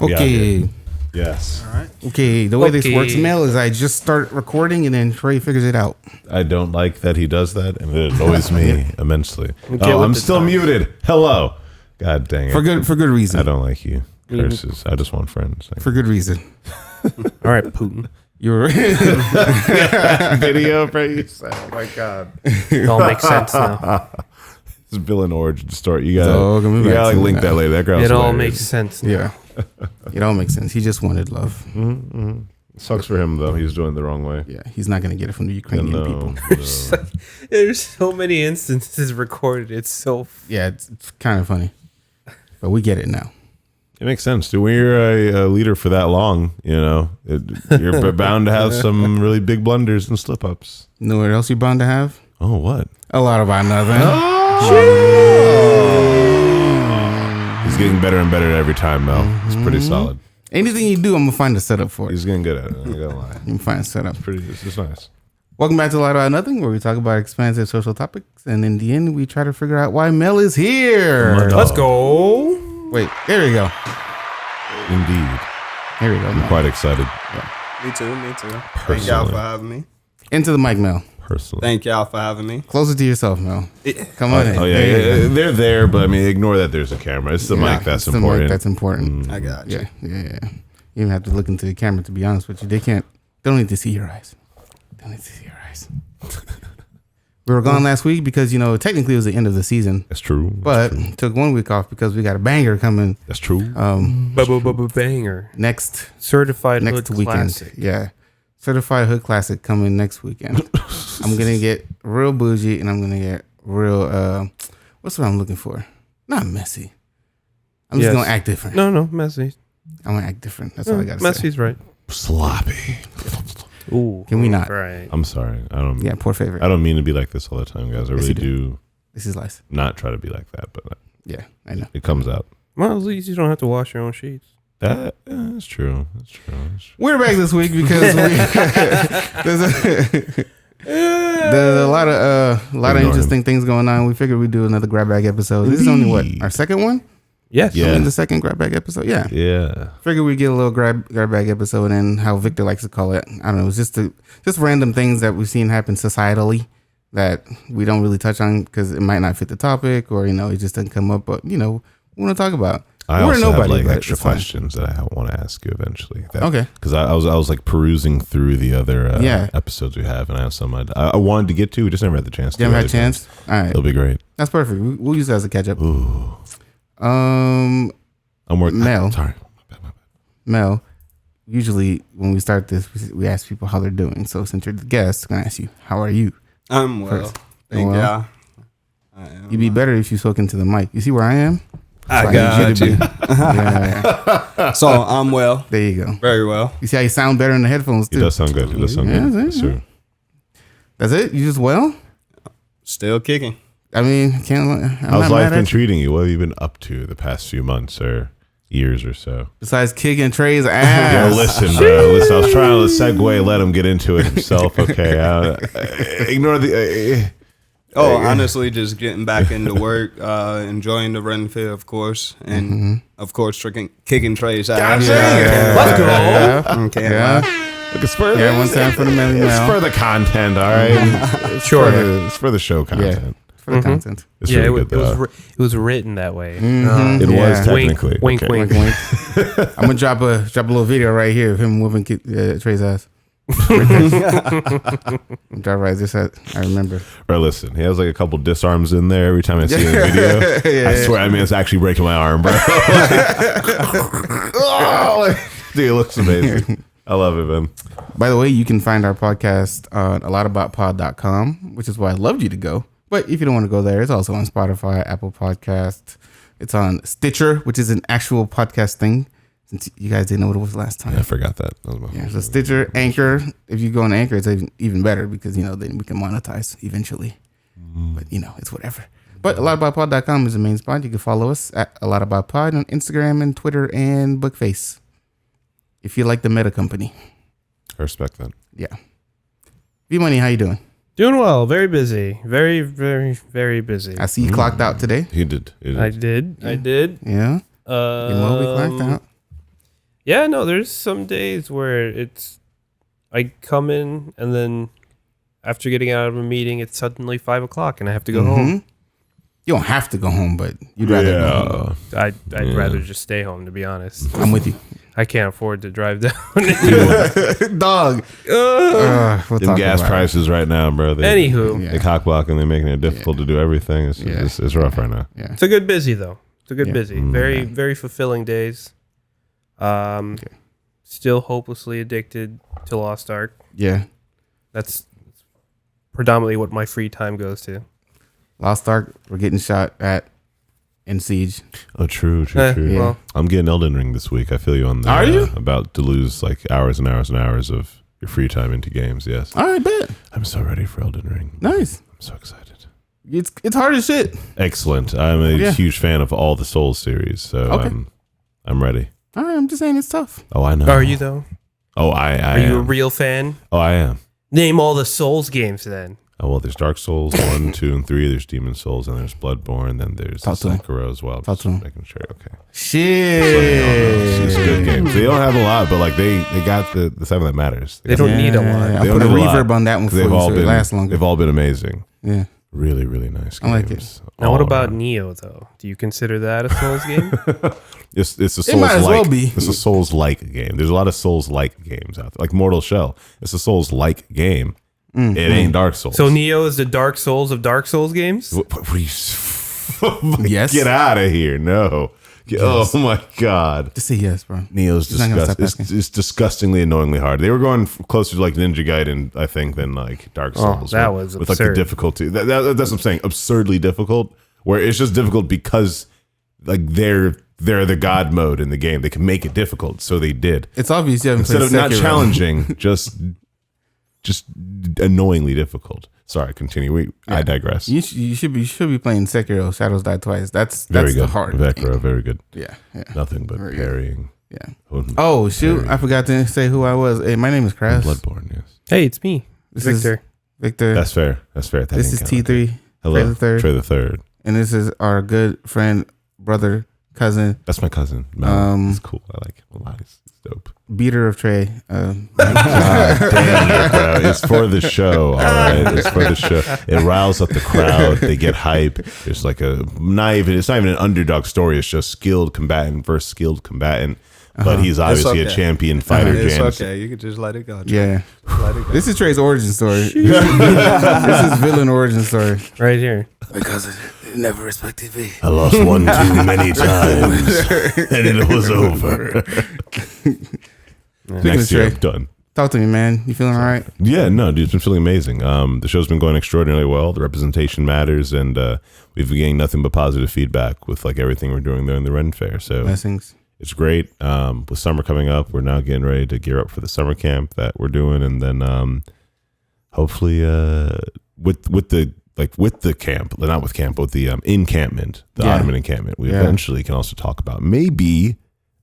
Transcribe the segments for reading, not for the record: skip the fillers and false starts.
Okay. Yes. All right. Okay. The way this works, Mel, is I just start recording and then Trey figures it out. I don't like that he does that, and it annoys me immensely. Okay, I'm still muted. Hello. God dang it. For good reason. I don't like you. Curses. I just want friends. For good reason. All right, Putin. You're video for you. Oh my God. It all makes sense now. This villain origin story. You gotta link that later. That girl's It all hilarious. makes sense now. Yeah. It all makes sense. He just wanted love. Mm-hmm. Sucks for him though. He's doing it the wrong way. Yeah, he's not gonna get it from the Ukrainian people. There's so many instances recorded. It's so... Yeah, it's kind of funny, but we get it now. It makes sense, dude. When you're a leader for that long, you're bound to have some really big blunders and slip ups. You know what else you're bound to have? Oh, what? A lot about nothing. He's getting better and better every time, Mel. It's pretty solid. Anything you do, I'm gonna find a setup for it. He's getting good at it. I'm not gonna lie. You can find a setup. It's nice. Welcome back to A Lot About Nothing, where we talk about expansive social topics, and in the end, we try to figure out why Mel is here. Let's go. Wait, there we go. Indeed. Here we go. I'm quite excited. Me too. Thank y'all for having me. Into the mic, Mel. Personally. Thank y'all for having me. Closer to yourself, Mel. Come on in. Oh, yeah. They're there, but I mean, ignore that there's a camera. It's the mic that's it's important. The mic that's important. I got you. Yeah. You even have to look into the camera, to be honest with you. They don't need to see your eyes. We were gone last week because, technically it was the end of the season. That's true. But took 1 week off because we got a banger coming. That's true. Banger. Next Certified next Hood weekend. Classic. Yeah. Certified Hood Classic coming next weekend. I'm going to get real bougie and I'm going to get real, what's what I'm looking for? Not messy. I'm just going to act different. No, messy. I'm going to act different. That's all I got to say. Messy's right. Sloppy. Ooh. Can we not? Right. I'm sorry. Yeah, poor favorite. I don't mean to be like this all the time, guys. I really do. This is life. Not try to be like that, but yeah, I know. it comes out. Well, at least you don't have to wash your own sheets. That's true. We're back this week because there's a lot of interesting things going on. We figured we'd do another grab bag episode. This is only our second one? Yes. Yeah. The second grab bag episode. Yeah. Yeah. Figured we'd get a little grab bag episode, and how Victor likes to call it. I don't know. It's just random things that we've seen happen societally that we don't really touch on because it might not fit the topic, or it just doesn't come up. But we want to talk about. I also have extra questions that I want to ask you eventually. Okay. Because I was like perusing through the other episodes we have, and I have some I wanted to get to. We just never had the chance. Never had a chance. All right. It'll be great. That's perfect. We'll use that as a catch up. Ooh. I'm working. Mel. Sorry. Mel, usually when we start this, we ask people how they're doing. So since you're the guest, I'm going to ask you, how are you? I'm well. First. Thank y'all. You'd be better if you spoke into the mic. You see where I am? I got you. Yeah. So I'm well. There you go. Very well. You see how you sound better in the headphones too? It does sound good. That's true. That's it? You just well? Still kicking. I mean, how's life been treating you? What have you been up to the past few months or years or so? Besides kicking Trey's ass. Yeah, listen, bro. Listen, I was trying to segue, let him get into it himself. Okay, ignore the. Honestly, just getting back into work, enjoying the Renfield, of course, and of course, kicking Trey's ass. Let's go. Okay. Yeah. Look, it's for one time for the Melly It's Mel. for the content, all right. It's for the show content. Yeah. For the content. It's really it was written that way. It was technically. Wink, wink. I'm gonna drop a little video right here of him whooping Trey's ass. Drop right this. I remember. Right, listen. He has like a couple disarms in there every time I see the video. I swear, it's actually breaking my arm, bro. Dude, it looks amazing. I love it, man. By the way, you can find our podcast on alotaboutpod.com, which is why I loved you to go. But if you don't want to go there, it's also on Spotify, Apple Podcast. It's on Stitcher, which is an actual podcast thing. Since you guys didn't know what it was last time. Yeah, I forgot that. So Stitcher, Anchor. If you go on Anchor, it's even better because, then we can monetize eventually. But, it's whatever. But alotaboutpod.com is the main spot. You can follow us at alotaboutpod on Instagram and Twitter and Bookface. If you like the Meta Company. I respect that. Yeah. V-Money, how you doing? Doing well. Very busy. Very, very, very busy. I see you clocked out today. He did. I did. Yeah. You're well clocked out. Yeah, no, there's some days where I come in and then after getting out of a meeting, it's suddenly 5 o'clock and I have to go home. You don't have to go home, but you'd rather go home. I'd rather just stay home, to be honest. I'm with you. I can't afford to drive down. Dog. We'll Them gas prices right now, bro. Anywho. They cock blocking. They're making it difficult to do everything. It's rough right now. Yeah. It's a good busy, though. It's a good busy. Very, very fulfilling days. Still hopelessly addicted to Lost Ark. Yeah. That's predominantly what my free time goes to. Lost Ark, we're getting shot at in Siege. Oh, true. Yeah. Well, I'm getting Elden Ring this week. I feel you on that. Are you? About to lose like hours and hours and hours of your free time into games. Yes. All right, bet. I'm so ready for Elden Ring. Nice. I'm so excited. It's hard as shit. Excellent. I'm a huge fan of all the Souls series, so I'm ready. All right, I'm just saying it's tough. Oh, I know. are you, though? Oh, I Are you a am. real fan? Oh, I am. Name all the Souls games, then. Oh, well, there's Dark Souls 1, 2, and 3. There's Demon Souls, and there's Bloodborne. Then there's Talk to him. Sekiro as well. Talk to him. Making sure. Okay. Shit. It's good games. They don't have a lot, but like they got the stuff that matters. They don't need a lot. I They put don't a need a lot. reverb on that one for you so it lasts longer. They've all been amazing. Yeah. Really, really nice games. I like it. Now, what All about around. Neo, though? Do you consider that a Souls game? It's a Souls It might as well be. It's a Souls like game. There's a lot of Souls like games out there, like Mortal Shell. It's a Souls like game. It ain't Dark Souls. So Neo is the Dark Souls of Dark Souls games? What are you? Yes. Get out of here! No. Oh my god. Just say yes, bro. Neo's He's not gonna stop disgusting. It's disgustingly annoyingly hard. They were going closer to like Ninja Gaiden, I think, than like Dark Souls. that was with like the absurd. difficulty. That's what I'm saying. Absurdly difficult. Where it's just difficult because like they're the god mode in the game. They can make it difficult, so they did. It's obvious you haven't Instead of played not Sekiro. challenging, just annoyingly difficult. Sorry, continue. I digress. You should be playing Sekiro. Shadows Die Twice. That's Very good. the hard. Vecro, game. very good. Yeah. Nothing but Very good. parrying. Yeah. Holding- Oh shoot! parrying. I forgot to say who I was. Hey, my name is Crass. Bloodborne. Yes, Hey, it's me, This is Victor. Victor. that's fair. That's fair. That This is didn't count. T3. Hello, Trey the Third. Trey the Third. And this is our good friend, brother, cousin, That's my cousin. Mel. He's cool. I like him a lot. He's dope. beater of Trey. God damn it, bro. It's for the show, all right? It's for the show. It riles up the crowd. They get hype. There's like it's not even an underdog story. It's just skilled combatant versus skilled combatant. But he's obviously a okay. champion fighter, It's James. okay. You can just let it go. Yeah. Let it go. This is Trey's origin story. This is villain origin story. Right here. My cousin never respected me. I lost one too many times, and it was over. Next year, Trey. I'm done. Talk to me, man. You feeling all right? Yeah, no, dude, it's been feeling amazing. The show's been going extraordinarily well. The representation matters, and we've been getting nothing but positive feedback with like everything we're doing there in the Ren Fair. So Blessings. it's great. With summer coming up, we're now getting ready to gear up for the summer camp that we're doing, and then hopefully with the camp, not with camp, but with the encampment, the Ottoman encampment, we eventually can also talk about maybe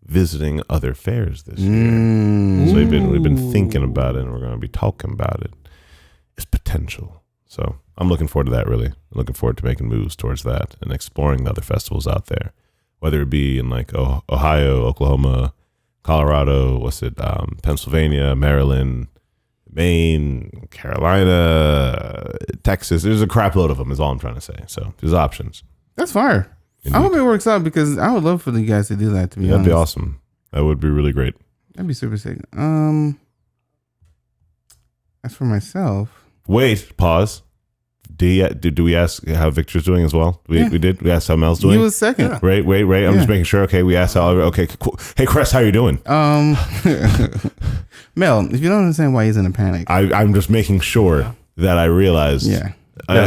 visiting other fairs this year. So we've been thinking about it, and we're going to be talking about it. It's potential. So I'm looking forward to that. Really, I'm looking forward to making moves towards that and exploring the other festivals out there, whether it be in like Ohio, Oklahoma, Colorado, Pennsylvania, Maryland, Maine, Carolina, Texas. There's a crap load of them is all I'm trying to say. So there's options. That's fire. Indeed. I hope it works out because I would love for you guys to do that. To be That'd honest, be awesome. That would be really great. That'd be super sick. As for myself, Wait, pause. Do we ask how Victor's doing as well? We did. We asked how Mel's doing. he was second. Wait. I'm just making sure. Okay, we asked how. Okay, cool. Hey, Chris, how you doing? Mel, if you don't understand why he's in a panic, I'm just making sure that I realized. yeah,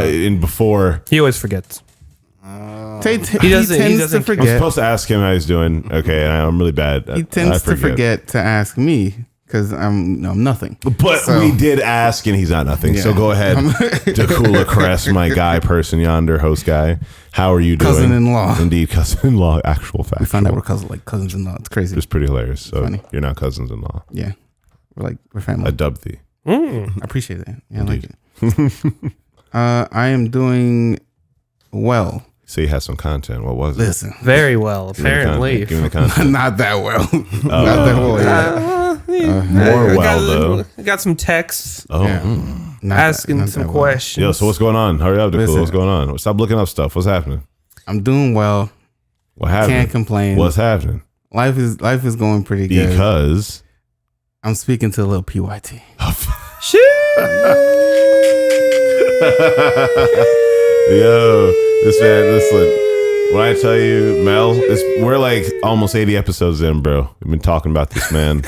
In before. He always forgets. he doesn't- tends to I'm forget. supposed to ask him how he's doing. Okay, and I'm really bad. He tends to forget to ask me because I'm nothing. But So- we did ask, and he's not nothing. So Yeah. go ahead, Dakula Crest, my guy, person yonder, host guy. How are you doing? Cousin-in-law. Indeed, cousin-in-law. Actual fact. We found out we're cousins-in-law. It's crazy. It's pretty hilarious. So Funny. you're not cousins-in-law. Yeah, we're family. I dubbed thee. I appreciate that. Yeah, I like it. I am doing well. Say he has some content. What was it? Listen, Very well, apparently. Give me the content. not that well. Not that well. Yeah. More well, though. I got some texts Oh. Yeah. Not asking not some that well. questions. Yo, so what's going on? Hurry up, Listen. What's going on? Stop looking up stuff. What's happening? I'm doing well. What happened? Can't complain. What's happening? Life is going pretty good. Because I'm speaking to a little PYT. Yo, this man, listen. When I tell you, Mel, we're like almost 80 episodes in, bro. We've been talking about this man.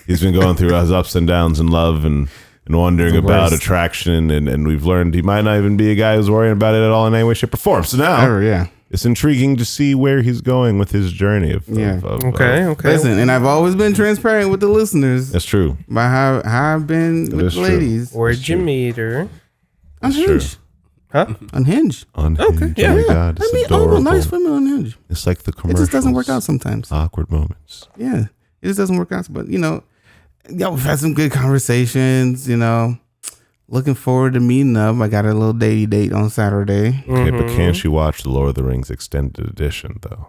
He's been going through his ups and downs in love and wondering about attraction, and we've learned he might not even be a guy who's worrying about it at all in any way, shape, or form. So now, Yeah. it's intriguing to see where he's going with his journey. Okay. Listen, and I've always been transparent with the listeners That's true. about how I've been with is the true. ladies. Where'd you meet her? Unhinged. Huh? Unhinged. Unhinged. Okay, yeah. Oh my God, it's I mean, adorable. nice women unhinged. It's like the It commercials. just doesn't work out sometimes. Awkward moments. Yeah, it just doesn't work out. But we've had some good conversations. Looking forward to meeting up. I got a little datey date on Saturday. Okay, but can't you watch the Lord of the Rings extended edition though?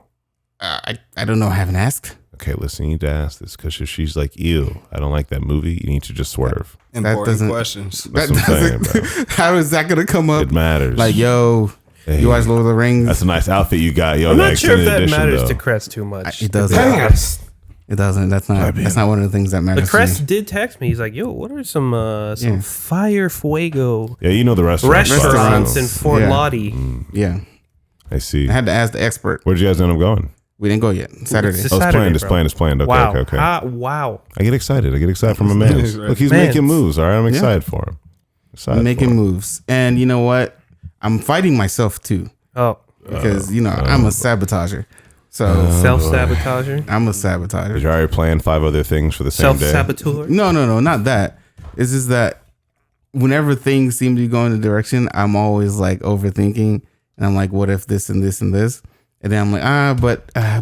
I don't know. I haven't asked. Okay, listen, you need to ask this because if she's like, ew, I don't like that movie, you need to just swerve. Important doesn't- questions. That's what I'm saying, bro. How is that gonna come up? It matters. Like, yo, Hey, you watch Lord of the Rings? that's a nice outfit you got, yo. I'm that not sure if extended that edition, matters though. to Crest too much. It doesn't. It doesn't. That's not one of the things that The matters. Crest to me. did text me. He's like, "Yo, what are some Fire Fuego Yeah, you know the restaurants. restaurants in Fort Yeah. Lottie?" Yeah, I see. I had to ask the expert. Where'd you guys end up going? We didn't go yet. Saturday. It's Oh, it's Saturday, planned. It's bro. planned. It's planned. Okay, Wow. okay. Wow. I get excited. from a man. Right. Look, he's Mans. making moves. All right, I'm excited for him. I'm making moves, and you know what? I'm fighting myself too Oh, because I'm a sabotager. So self-sabotager. I'm a Did sabotager. you already plan 5 other things for the same day? Self-saboteur. No, not that. It's just that whenever things seem to be going in a direction, I'm always like overthinking, and I'm like, what if this and this and this? And then I'm like,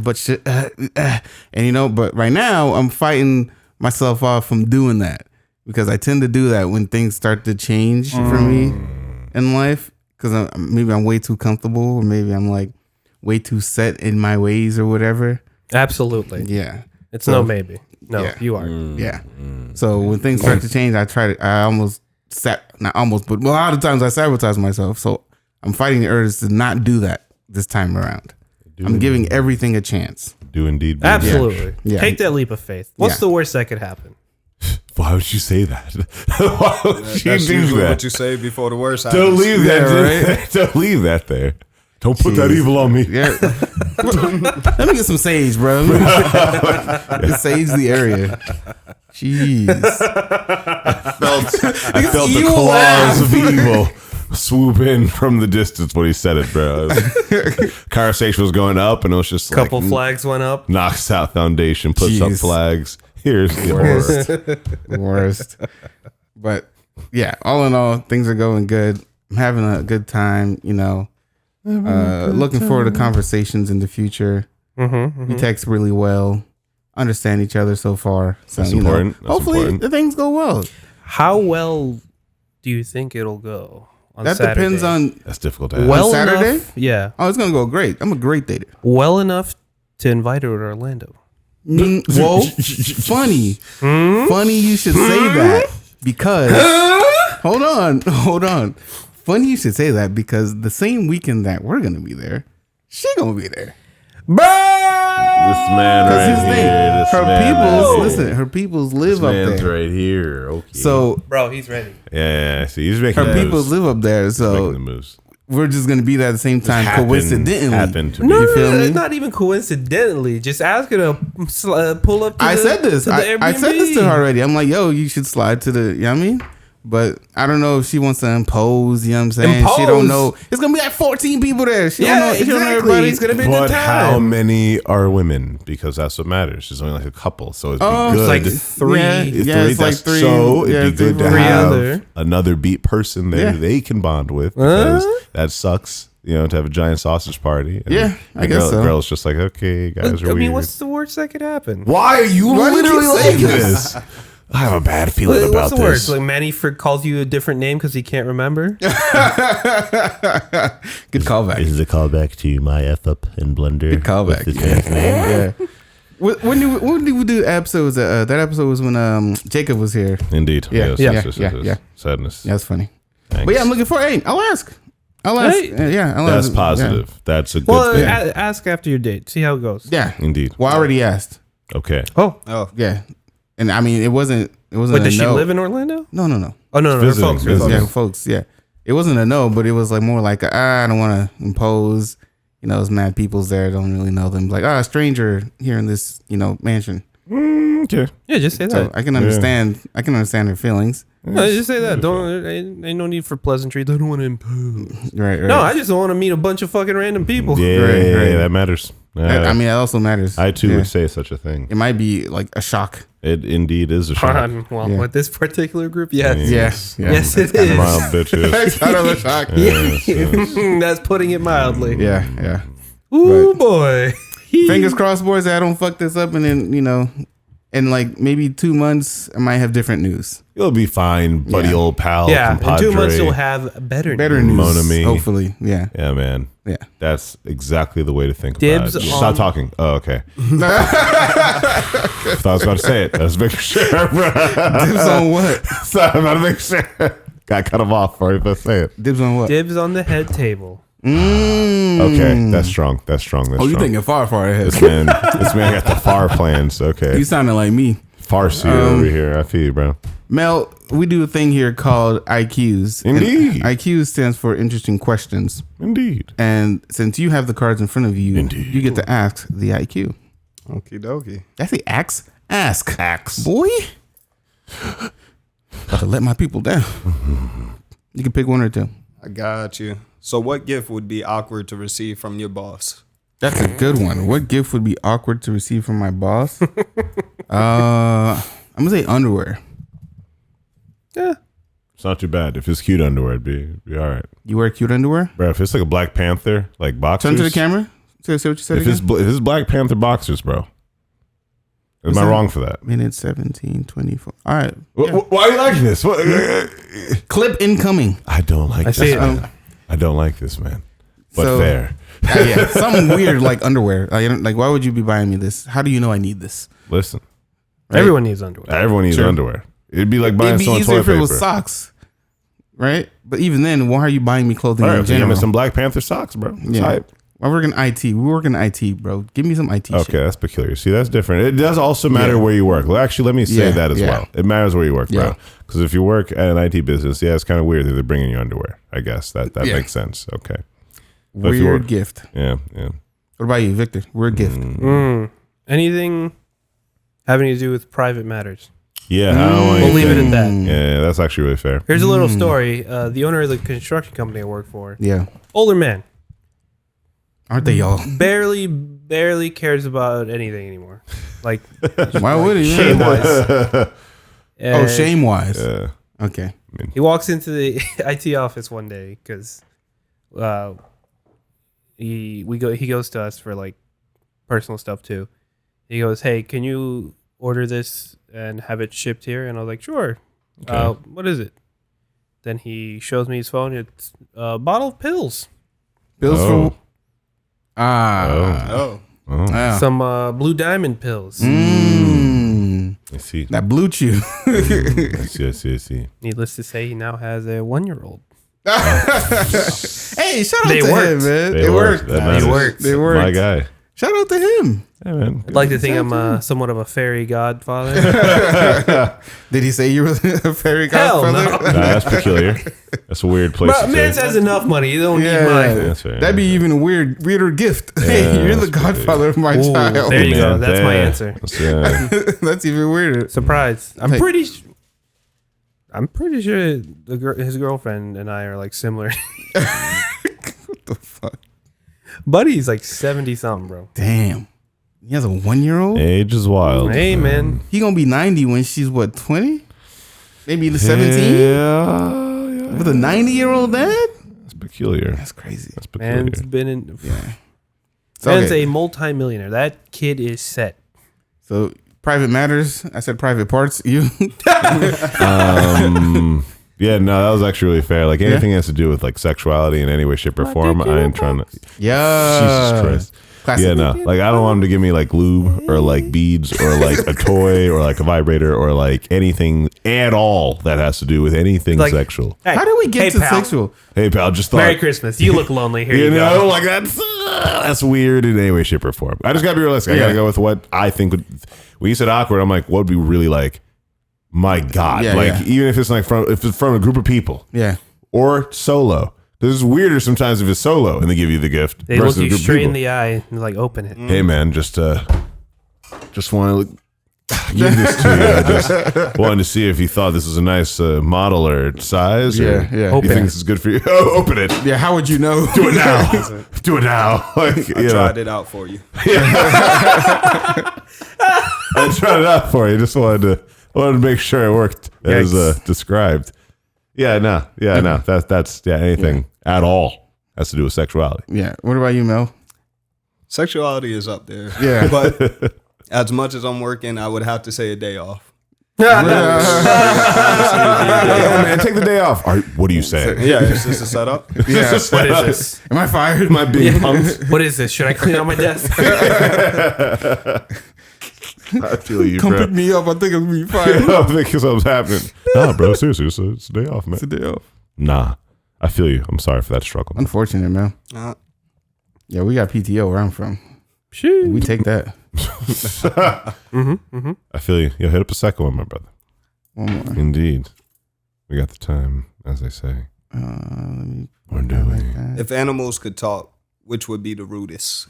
but shit, and but right now I'm fighting myself off from doing that because I tend to do that when things start to change for me in life because maybe I'm way too comfortable or maybe I'm like way too set in my ways or whatever. Absolutely. Yeah. It's So- no maybe. No, Yeah. you are. Yeah. So when things start to change, I almost not almost, but a lot of times I sabotage myself. So I'm fighting the urge to not do that this time around. I'm giving everything a chance. Do indeed. be Absolutely. Yeah. Take that leap of faith. What's Yeah. the worst that could happen? Why would you say that? Why would you That's do usually that? what you say before the worst happens. Don't leave that. Yeah, right? Don't leave that there. Don't put that evil on me. Yeah. Let me get some sage, bro. Just sage the area. Jeez. I felt the claws of evil swoop in from the distance when he said it, bro. Conversation was going up, and it was just Couple like flags went up. knocks out foundation, puts up Jeez. flags. Here's the horror. Worst. But yeah, all in all, things are going good. I'm having a good time, looking forward to conversations in the future. We text really well, understand each other so far. So, That's important. That's hopefully important. the things go well. How well do you think it'll go on That Saturday? depends on, That's difficult to ask. well Saturday? enough, yeah, it's going to go great. I'm a great dater. well enough to invite her to Orlando. Whoa, funny. Funny you should say that because, hold on. Funny you should say that because the same weekend that we're going to be there, she going to be there. This man Because right here's the thing, here. This her man peoples, right listen, her peoples here. live This up man's there. right here. Okay. So Bro, he's ready. yeah. See, he's making her the peoples moves. live up there. Making the So moves. we're just gonna be there at the same time, coincidentally. Happened to No, be. You feel me? it's not even coincidentally. Just ask her to pull up to I the, said this. to the I said this to her Airbnb. already. I'm like, yo, you should slide to the. You know what I mean? But I don't know if she wants to impose. You know what I'm saying? She don't Impose? know. It's gonna be like 14 people there. She Yeah, don't know. She don't know exactly. everybody. It's gonna be a good But how time. many are women? Because that's what matters. There's only like a couple, so it'd be Oh, good. It's like three. Yeah, If it's like that's- three. So yeah, it'd be good to three have other. another beat person there Yeah. they can bond with because that sucks. To have a giant sausage party. And Yeah, I the guess so. Girl's just like, okay, guys are I weird. mean, what's the worst that could happen? Why are you Why do you literally keep like saying this? I have a bad feeling about What's the this. worst? Like Manny calls you a different name because he can't remember. Good callback. This is a callback to my F up in Blender. Good callback. This man's name. Yeah. When did we do episodes? That episode was when Jacob was here. Indeed. Yeah. Yes, Yeah. Sadness. Yeah, that's funny. Thanks. But yeah, I'm looking for. Hey, I'll ask. I'll ask. Hey. Yeah, I'll That's ask. positive. That's a good Well, thing. ask after your date. See how it goes. Yeah. Indeed. Well, I already asked. Okay. Oh, Oh, Yeah, and I mean, it wasn't. but a does she no. live in Orlando? No. Oh no, Visiting, folks. visiting. Yeah, folks. Yeah, it wasn't a no, but it was like more like I don't want to impose. There's mad people's there. Don't really know them. Like a stranger here in this mansion. Okay. Yeah, just say So that. I can understand. I can understand her feelings. No, just say that. Ain't no need for pleasantries. I don't want to impose. Right. No, I just don't want to meet a bunch of fucking random people. Yeah, Right. that matters. I mean, that also matters. I too Yeah. would say such a thing. It might be like a shock. It indeed is a shock. Well, Yeah. with this particular group, yes. Yes. Yeah. Yes, it is. Mild bitches. It's kind of a shock. Yes, yes. That's putting it mildly. Yeah. Ooh, boy. Fingers crossed, boys, that I don't fuck this up, and then in like maybe 2 months, I might have different news. You'll be fine, buddy, Yeah. old pal. Yeah, in 2 compadre. months you'll have better Better news. news, Mon ami. hopefully. Yeah. Yeah, man. Yeah. That's exactly the way to think Dibs about it. on- Stop talking. Oh, okay. Thought I was about to say it. I was making sure. Dibs on what? Sorry, I'm about to make sure. Got cut him off before I say it. Dibs on what? Dibs on the head table. Okay, that's strong. That's strong. That's Oh, you strong. thinking far ahead? This man got the far plans. Okay. You sounding like me. Farsi over here. I feel you, bro. Mel, we do a thing here called IQs. And Indeed. IQ stands for interesting questions. Indeed. And since you have the cards in front of you, Indeed. you get to ask the IQ. okie dokie. I say ask. Ask. Boy. About to let my people down. You can pick one or two. I got you. So, what gift would be awkward to receive from your boss? That's a good one. What gift would be awkward to receive from my boss? I'm gonna say underwear. Yeah. It's not too bad. If it's cute underwear, it'd be all right. You wear cute underwear? Bro, if it's like a Black Panther, like boxers. Turn to the camera. Say what you said If again. it's if it's Black Panther boxers, bro. What's Am I that? wrong for that? Minute 17, 24. All right. Why are you liking this? Clip incoming. I don't like I this. see it. Man. I don't like this, man. But So- fair. Yeah, something weird like underwear. Like, why would you be buying me this? How do you know I need this? Listen, Right? Everyone needs underwear. everyone needs Sure. underwear. It'd be like buying It'd be someone easier toilet if it paper. was socks, right? But even then, why are you buying me clothing All right, in so give me general? some Black Panther socks, bro. It's Yeah. hype. I work in IT. We work in IT, bro. Give me some IT Okay, shit. that's peculiar. See, that's different. It does also matter Yeah. where you work. Well, actually, let me say Yeah, that as yeah. well. It matters where you work, Yeah. bro. Because if you work at an IT business, yeah, it's kind of weird that they're bringing you underwear. I guess that Yeah. makes sense. Okay. But if you Weird work- gift. Yeah. What about you, Victor? Weird gift. Anything having to do with private matters. Yeah, I don't want We'll leave it anything- at that. Yeah, that's actually really fair. Here's a little story. The owner of the construction company I work for, Yeah. older man, Aren't they all? barely cares about anything anymore. Like Why would he? shame wise. Oh, shame wise. Yeah. Okay. He walks into the IT office one day because he goes to us for like personal stuff too. He goes, "Hey, can you order this and have it shipped here?" And I was like, "Sure." Okay. What is it? Then he shows me his phone. It's a bottle of pills, Bills Oh. for. Ah. Oh, Oh, Ah. some Blue Diamond pills. I see. That blue chew. I see. Needless to say, he now has a 1-year-old. Hey, shout out They to worked. him, man. They They worked. worked. That matters. They worked. They worked. My guy. Shout out to him. Yeah, man. I'd like to think I'm somewhat of a fairy godfather. Did he say you were a fairy Hell godfather? no. Nah, that's peculiar. That's a weird place But to man say. has enough money. You don't Yeah. need mine. That's fair. That'd be even a weirder gift. Hey, you're the that's godfather of my Ooh, child. there you go. Man, That's my damn. answer. That's, That's even weirder. Surprise. I'm Hey. pretty sure his girlfriend and I are like similar. What the fuck? Buddy's like 70 something, bro. Damn. He has a 1-year-old? Age is wild. Hey, man. He gonna be 90 when she's what, 20? Maybe 17? Yeah. With a 90-year-old dad? That's peculiar. That's crazy. That's peculiar. Man's been in. Yeah. Man's Okay. a multimillionaire. That kid is set. So Private matters. I said private parts. You. Yeah, no, that was actually really fair. Like anything has to do with like sexuality in any way, shape, or form. I ain't trying to. Yeah. Jesus Christ. Classic. Yeah, no. Like I don't want him to give me like lube or like beads or like a toy or like a vibrator or like anything at all that has to do with anything Like- sexual. Hey, How do we get to pal. sexual? Hey, pal, just thought. Merry Christmas. You look lonely. Here You you, know, go. like that's weird in any way, shape, or form. I just gotta be realistic. I gotta go with what I think would. When you said awkward, I'm like, what would be really like? My God, Yeah, like yeah. even if it's like if it's from a group of people Yeah. or solo. This is weirder sometimes if it's solo and they give you the gift. They look versus a you group of straight in people. the eye and like open it. Hey man, just want to give this to you. I just wanted to see if you thought this was a nice model or size. Yeah, or yeah. You Open think it. this is good for you? Oh, open it. Yeah. How would you know? Do it now. Do it now. Like, I tried it out for you. I tried it out for you. Just wanted to make sure it worked as described. Yeah, no. That's anything at all has to do with sexuality. Yeah. What about you, Mel? Sexuality is up there. Yeah. But as much as I'm working, I would have to say a day off. Yo, man, take the day off. All right, what do you say? Yeah, is this a setup? Yeah. What is this? Am I fired? Am I being punked? What is this? Should I clean out my desk? I feel you, Come bro. pick me up. I think I'm gonna be I fired. don't think something's happening. Nah, bro, seriously, it's a day off, man. It's a day off. Nah, I feel you. I'm sorry for that struggle. Unfortunate, man. Uh, Yeah, we got PTO where I'm from. Shoot. We take that. I feel you. Yo, hit up a second one, my brother. One more. Indeed. We got the time, as they say. Let me Or do like we? that. if animals could talk, which would be the rudest?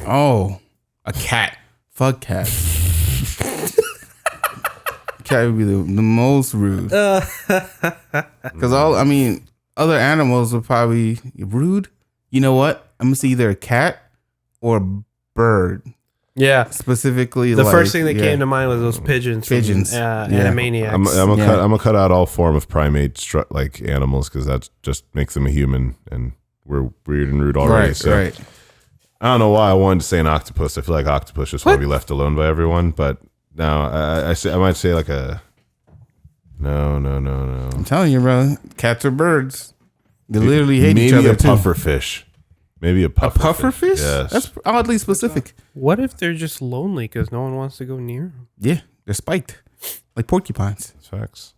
Oh, a cat. Fuck cats. Cat would be the most rude. Because other animals would probably rude. You know what? I'm gonna say either a cat or a bird. Yeah. Specifically, The like, first thing that yeah. came to mind was those pigeons. Pigeons. From, Yeah. Animaniacs. I'm gonna Yeah. cut out all form of primate like animals because that just makes them a human, and we're weird and rude already. Right, so right. I don't know why I wanted to say an octopus. I feel like octopus just want to be left alone by everyone, but no, I might say like a no. I'm telling you, bro. Cats or birds. They literally hate Maybe each other a too. puffer fish. Maybe a A puffer. puffer fish? Yes. That's oddly specific. What if they're just lonely because no one wants to go near them? Yeah, they're spiked like porcupines. That's facts.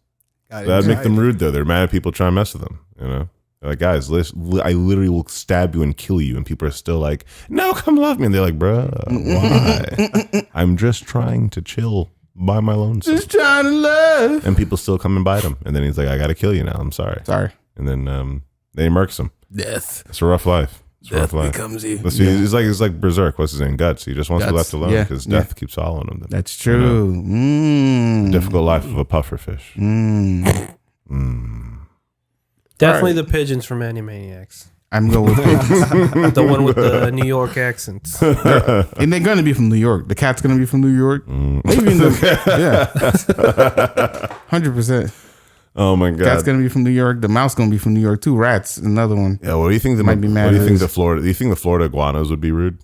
Got That'd make them excited. rude though. They're mad at people trying to mess with them. You know, they're like, guys, I literally will stab you and kill you, and people are still like, no, come love me, and they're like, bruh, why? I'm just trying to chill by my lonesome, Just trying to love. and people still come and bite him, and then he's like, I gotta kill you now. I'm sorry, Sorry. and then he murks him. Death. It's a rough life. It's a rough life. becomes you. Let's see, It's like Berserk. What's his name? Guts. He just wants to be Guts, left alone yeah, because yeah. death keeps following him. That's true. Difficult life of a puffer fish. Definitely the pigeons from Animaniacs. I'm going with pigeons. The one with the New York accents. And they're going to be from New York. The cat's going to be from New York. Maybe in the, yeah. 100%. Oh my Cat's god. going to be from New York. The mouse going to be from New York too. Rats, another one. Yeah. What do you think? Might be mad What do you at think us. the Florida? Do you think the Florida iguanas would be rude,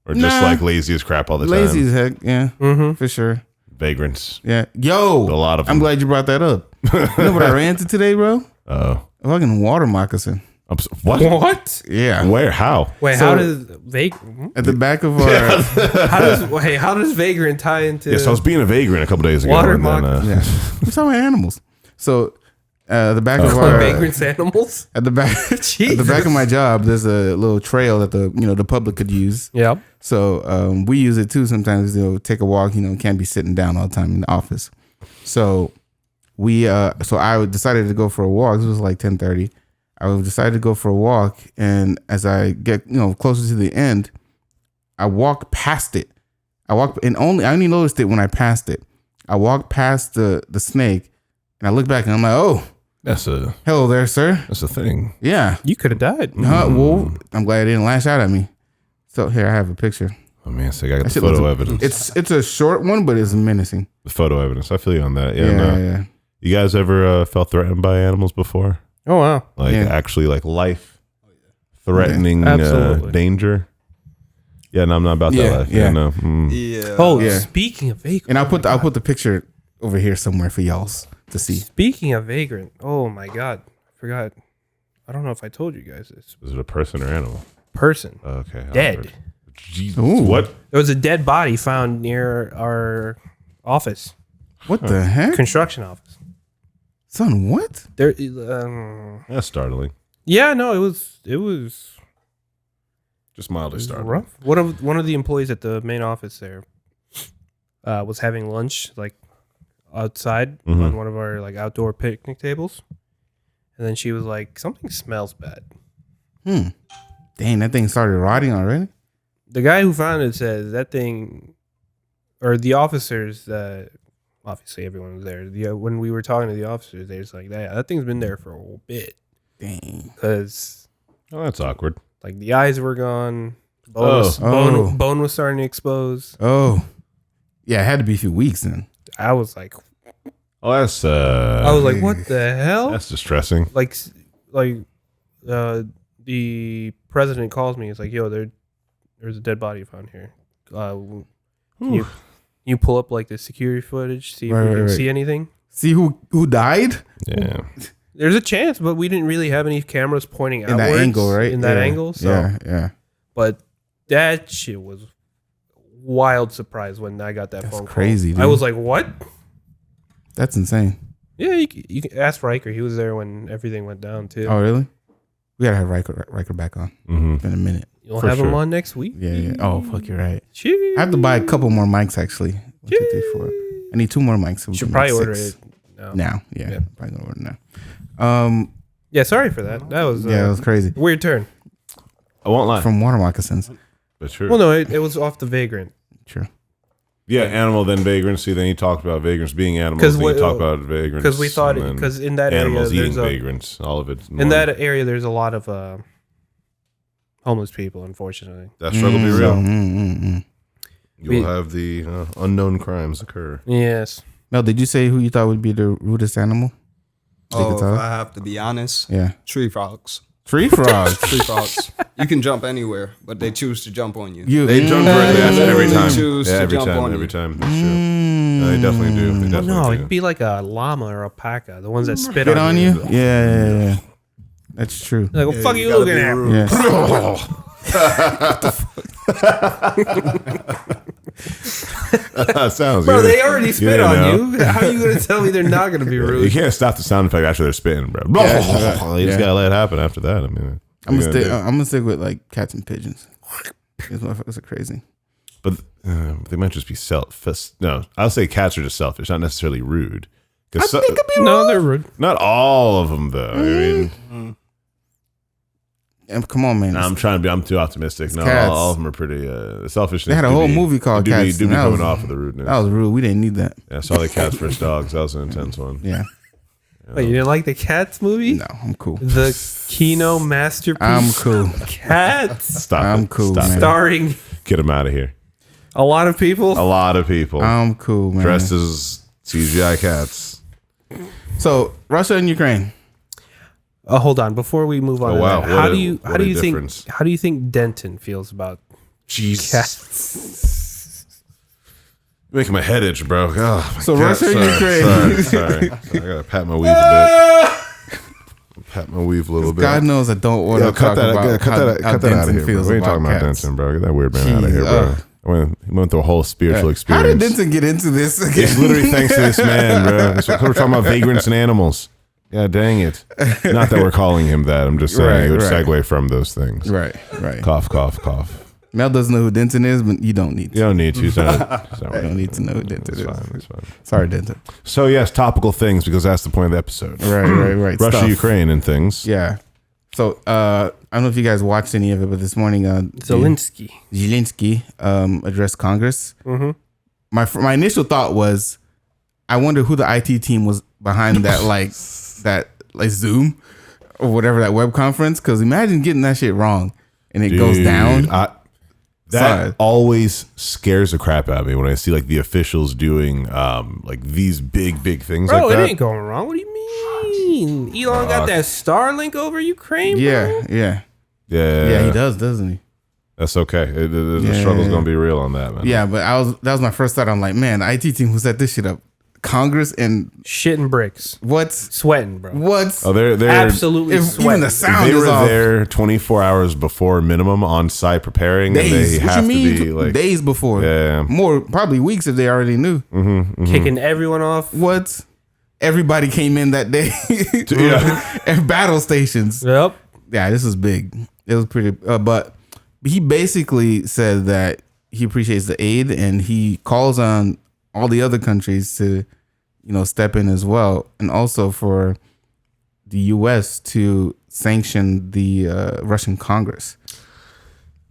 or just Nah. like lazy as crap all the Lazy time? as heck. Yeah, for sure. Vagrants. Yeah. Yo. A lot of I'm them. glad you brought that up. You know what I ran into today, bro? Oh. A fucking water moccasin. What? What? Yeah. Where? How? Wait, So- how does At the back of our. how does Vagrant tie into Yes, I was being a vagrant a couple days ago. Water and then, Yeah. We're talking about animals. So, the back of Like our. Vagrant's animals? At the back, at the back of my job, there's a little trail that the public could use. Yeah. So we use it too. Sometimes take a walk. Can't be sitting down all the time in the office. So I decided to go for a walk. This was like 10:30. I decided to go for a walk, and as I get closer to the end, I walked past it. I only noticed it when I passed it. I walked past the snake, and I look back, and I'm like, oh, That's a hello there, sir. thing. Yeah. You could have died. Well, I'm glad it didn't lash out at me. So here I have a picture. Oh man, so I got That the shit photo looks- evidence. It's a short one, but it's menacing. The photo evidence. I feel you on that. Yeah. Yeah, No. yeah. You guys ever felt threatened by animals before? Oh, wow. Like Yeah. actually, like life threatening Absolutely. danger. Yeah, no, I'm not about Yeah, that life. yeah. Yeah, no. Yeah. Oh, Yeah. speaking of vagrant, And I'll put the picture over here somewhere for y'all's to see. Speaking of vagrant, oh my god, I forgot. I don't know if I told you guys this. Is it a person or animal? Person Okay. dead. Jesus. Ooh. What? There was a dead body found near our office, What the heck, construction office. son? What? There, That's startling. yeah, no, it was Just mildly startling. rough. One of the employees at the main office there was having lunch like outside on one of our like outdoor picnic tables, and then she was like, "Something smells bad." Dang, that thing started rotting already. The guy who found it says that thing, or the officers. Obviously, everyone was there. When we were talking to the officers, they was like, "That thing's been there for a bit." Dang. Because Oh, that's awkward. like the eyes were gone, Oh. bone was starting to expose. Oh, yeah, it had to be a few weeks then. I was like, Oh, that's I was like, what the hell? that's distressing. Like the president calls me. He's like, yo, there's a dead body found here. Can you pull up like the security footage, see if we can see anything? See who died Yeah. There's a chance, but we didn't really have any cameras pointing in outwards. that angle, right? In that Yeah. angle. So, yeah. but that shit was wild surprise when I got that phone crazy, call. I dude. was like, what? That's insane. Yeah, you can ask Riker. He was there when everything went down too. Oh, really? We gotta have Riker back on. Mm-hmm. It's been a minute. You'll for have him sure. on next week. Yeah. Oh, fuck, you're right. Cheers. I have to buy a couple more mics actually. 1, 2, 3, 4. I need 2 more mics. So we Should can probably make order 6 it now. now. Yeah, Yeah. probably gonna order now. Yeah, sorry for that. That was Yeah, it was crazy. weird turn. I won't lie. From water moccasins. But sure. Well, no, it was off the vagrant. True. Yeah, animal, then vagrancy. Then you talked about vagrants being animals. 'Cause Then you we- talk about vagrants. Because we thought, and then because in that area, animals eating there's a, vagrants. All of it. in that area, there's a lot of homeless people. Unfortunately, that struggle be real. You'll We- have the unknown crimes occur. yes. Mel, did you say who you thought would be the rudest animal? Oh, if tell? I have to be honest, Yeah. tree frogs. Tree frogs. Tree frogs. You can jump anywhere, but they choose to jump on you. They jump right there every They time. choose Yeah, to every jump time. on Every you. time. That's true. No, they definitely do. They definitely No, do. it'd be like a llama or a paca, the ones that spit Spit on on you? Yeah. That's true. Like, what the fuck are you gotta looking be at? rude. That sounds Bro, good. they already spit Yeah, on no. you. How are you going to tell me they're not going to be You rude? can't stop the sound effect after they're spitting, bro. You just gotta let it happen after that. I mean, I'm what are you gonna gonna stick with like cats and pigeons. These motherfuckers are crazy. do? But they might just be selfish. No, I'll say cats are just selfish, not necessarily rude. Because No, they're rude. not all of them, though. I mean, Come on, man. I'm too optimistic. No, cats. all of them are pretty selfish. They had a whole movie called Cats, Do be and that coming was- off of the rudeness. That was rude. We didn't need that. Yeah, I saw the Cats vs. Dogs. That was an intense one. Yeah. Wait, you didn't like the Cats movie? No, I'm cool. The Kino masterpiece. I'm cool. Cats. Stop I'm it. cool, Stop man. it. Starring Get them out of here. a lot of people. A lot of people I'm cool, man. dressed as CGI cats. So Russia and Ukraine. Hold on, before we move on. Oh, to wow. that, What how a- do you what a think difference. how do you think Denton feels about Jesus. cats? You're making my head itch, bro. Oh, my So God. Russia and Ukraine. Sorry. I gotta pat my weave a bit. Pat my weave a little bit. God knows I don't want Yo, to talk about how cut that out Denton of here, bro. feels We ain't about talking about cats. Denton, bro. Get that weird man out of here, bro. He went through a whole spiritual How experience. did Denton get into this again? It's literally thanks to this man, bro. That's what we're talking about, vagrants and animals. Yeah, dang it. Not that we're calling him that. I'm just saying Right, it would right. segue from those things. Right. Cough, cough, cough. Mel doesn't know who Denton is, but you don't need to. You don't need to. It's not You don't need to know who Denton It's is. fine. It's fine. Sorry, Denton. So yes, topical things because that's the point of the episode. Right. Russia, Stuff. Ukraine, and things. Yeah. So I don't know if you guys watched any of it, but this morning, Zelensky. Zelensky addressed Congress. Mm-hmm. My initial thought was, I wonder who the IT team was behind that like Zoom or whatever, that web conference. Because imagine getting that shit wrong and it goes down. That Sorry. always scares the crap out of me when I see like the officials doing like these big things Bro, like it that. ain't going wrong. What do you mean? Elon got that Starlink over Ukraine, bro? Yeah, Yeah, he does, doesn't he? That's okay. The struggle's gonna be real on that, man. Yeah, but that was my first thought. I'm like, man, the IT team who set this shit up, Congress and Shitting bricks, what? sweating, bro. What? Oh, they're Absolutely If sweating. even the sound They is were off. there 24 hours before minimum on site preparing, Days. and they What have you mean? to be like Days before. Yeah. More probably weeks if they already knew. Kicking everyone off. What? Everybody came in that day. Yeah. At battle stations. Yep. Yeah, this was big. It was pretty. But he basically said that he appreciates the aid and he calls on all the other countries to, step in as well, and also for the U.S. to sanction the Russian Congress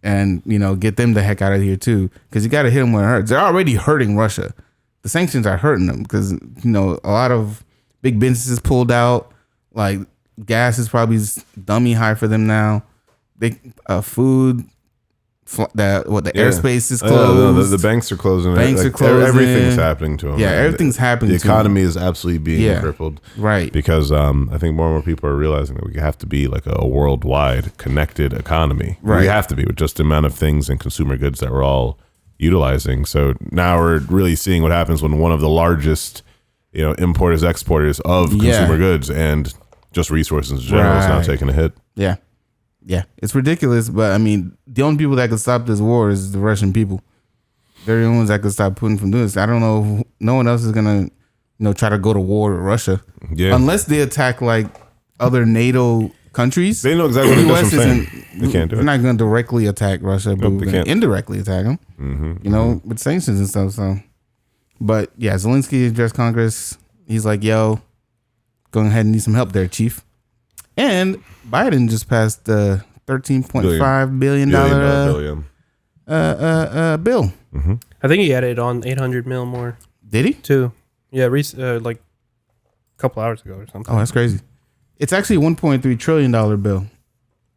and get them the heck out of here too, because you got to hit them where it hurts. They're already hurting Russia. The sanctions are hurting them because a lot of big businesses pulled out. Like gas is probably dummy high for them now. They food. The airspace is closed. The banks are closing. Banks are closing. Everything's happening to them. Yeah, everything's happening. The economy is absolutely being crippled. Right. Because I think more and more people are realizing that we have to be like a worldwide connected economy. Right. We have to be with just the amount of things and consumer goods that we're all utilizing. So now we're really seeing what happens when one of the largest, importers, exporters of consumer goods and just resources in general is now taking a hit. Yeah. Yeah, it's ridiculous, but I mean, the only people that could stop this war is the Russian people. They're the only ones that could stop Putin from doing this. I don't know. No one else is gonna, try to go to war with Russia, unless they attack like other NATO countries. They know exactly what the US saying. They can't do it. We're not gonna directly attack Russia, but we're gonna indirectly attack them. With sanctions and stuff. So, but yeah, Zelensky addressed Congress. He's like, "Yo, go ahead and need some help there, Chief." And Biden just passed the $13.5 billion bill. Mm-hmm. I think he added on 800 mil more Did he? too. Yeah, like a couple hours ago or something. Oh, that's crazy. It's actually a $1.3 trillion bill,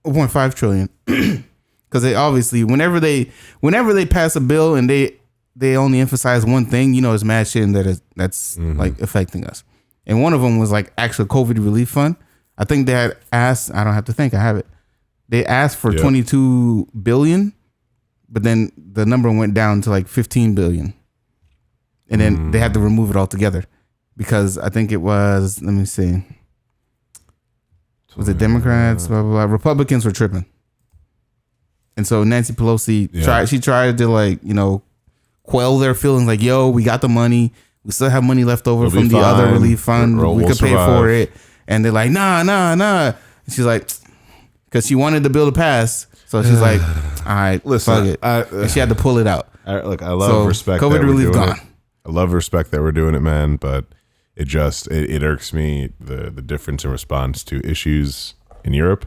1.5 trillion. Because they obviously, whenever they pass a bill and they only emphasize one thing, it's mad shit and that's like affecting us. And one of them was like actual COVID relief fund. I think they had asked, I don't have to think, I have it. They asked for 22 billion, but then the number went down to like 15 billion. And then they had to remove it altogether because I think it was, let me see. Was it Democrats? Blah, blah, blah. Republicans were tripping. And so Nancy Pelosi tried to quell their feelings like, yo, we got the money. We still have money left over from the other relief fund. We could pay for it. And they're like, nah. And she's like, because she wanted the bill to pass. So she's like, all right, listen, fuck it. And she had to pull it out. I love respect. COVID that we're relief doing gone. it. I love respect that we're doing it, man. But it irks me the difference in response to issues in Europe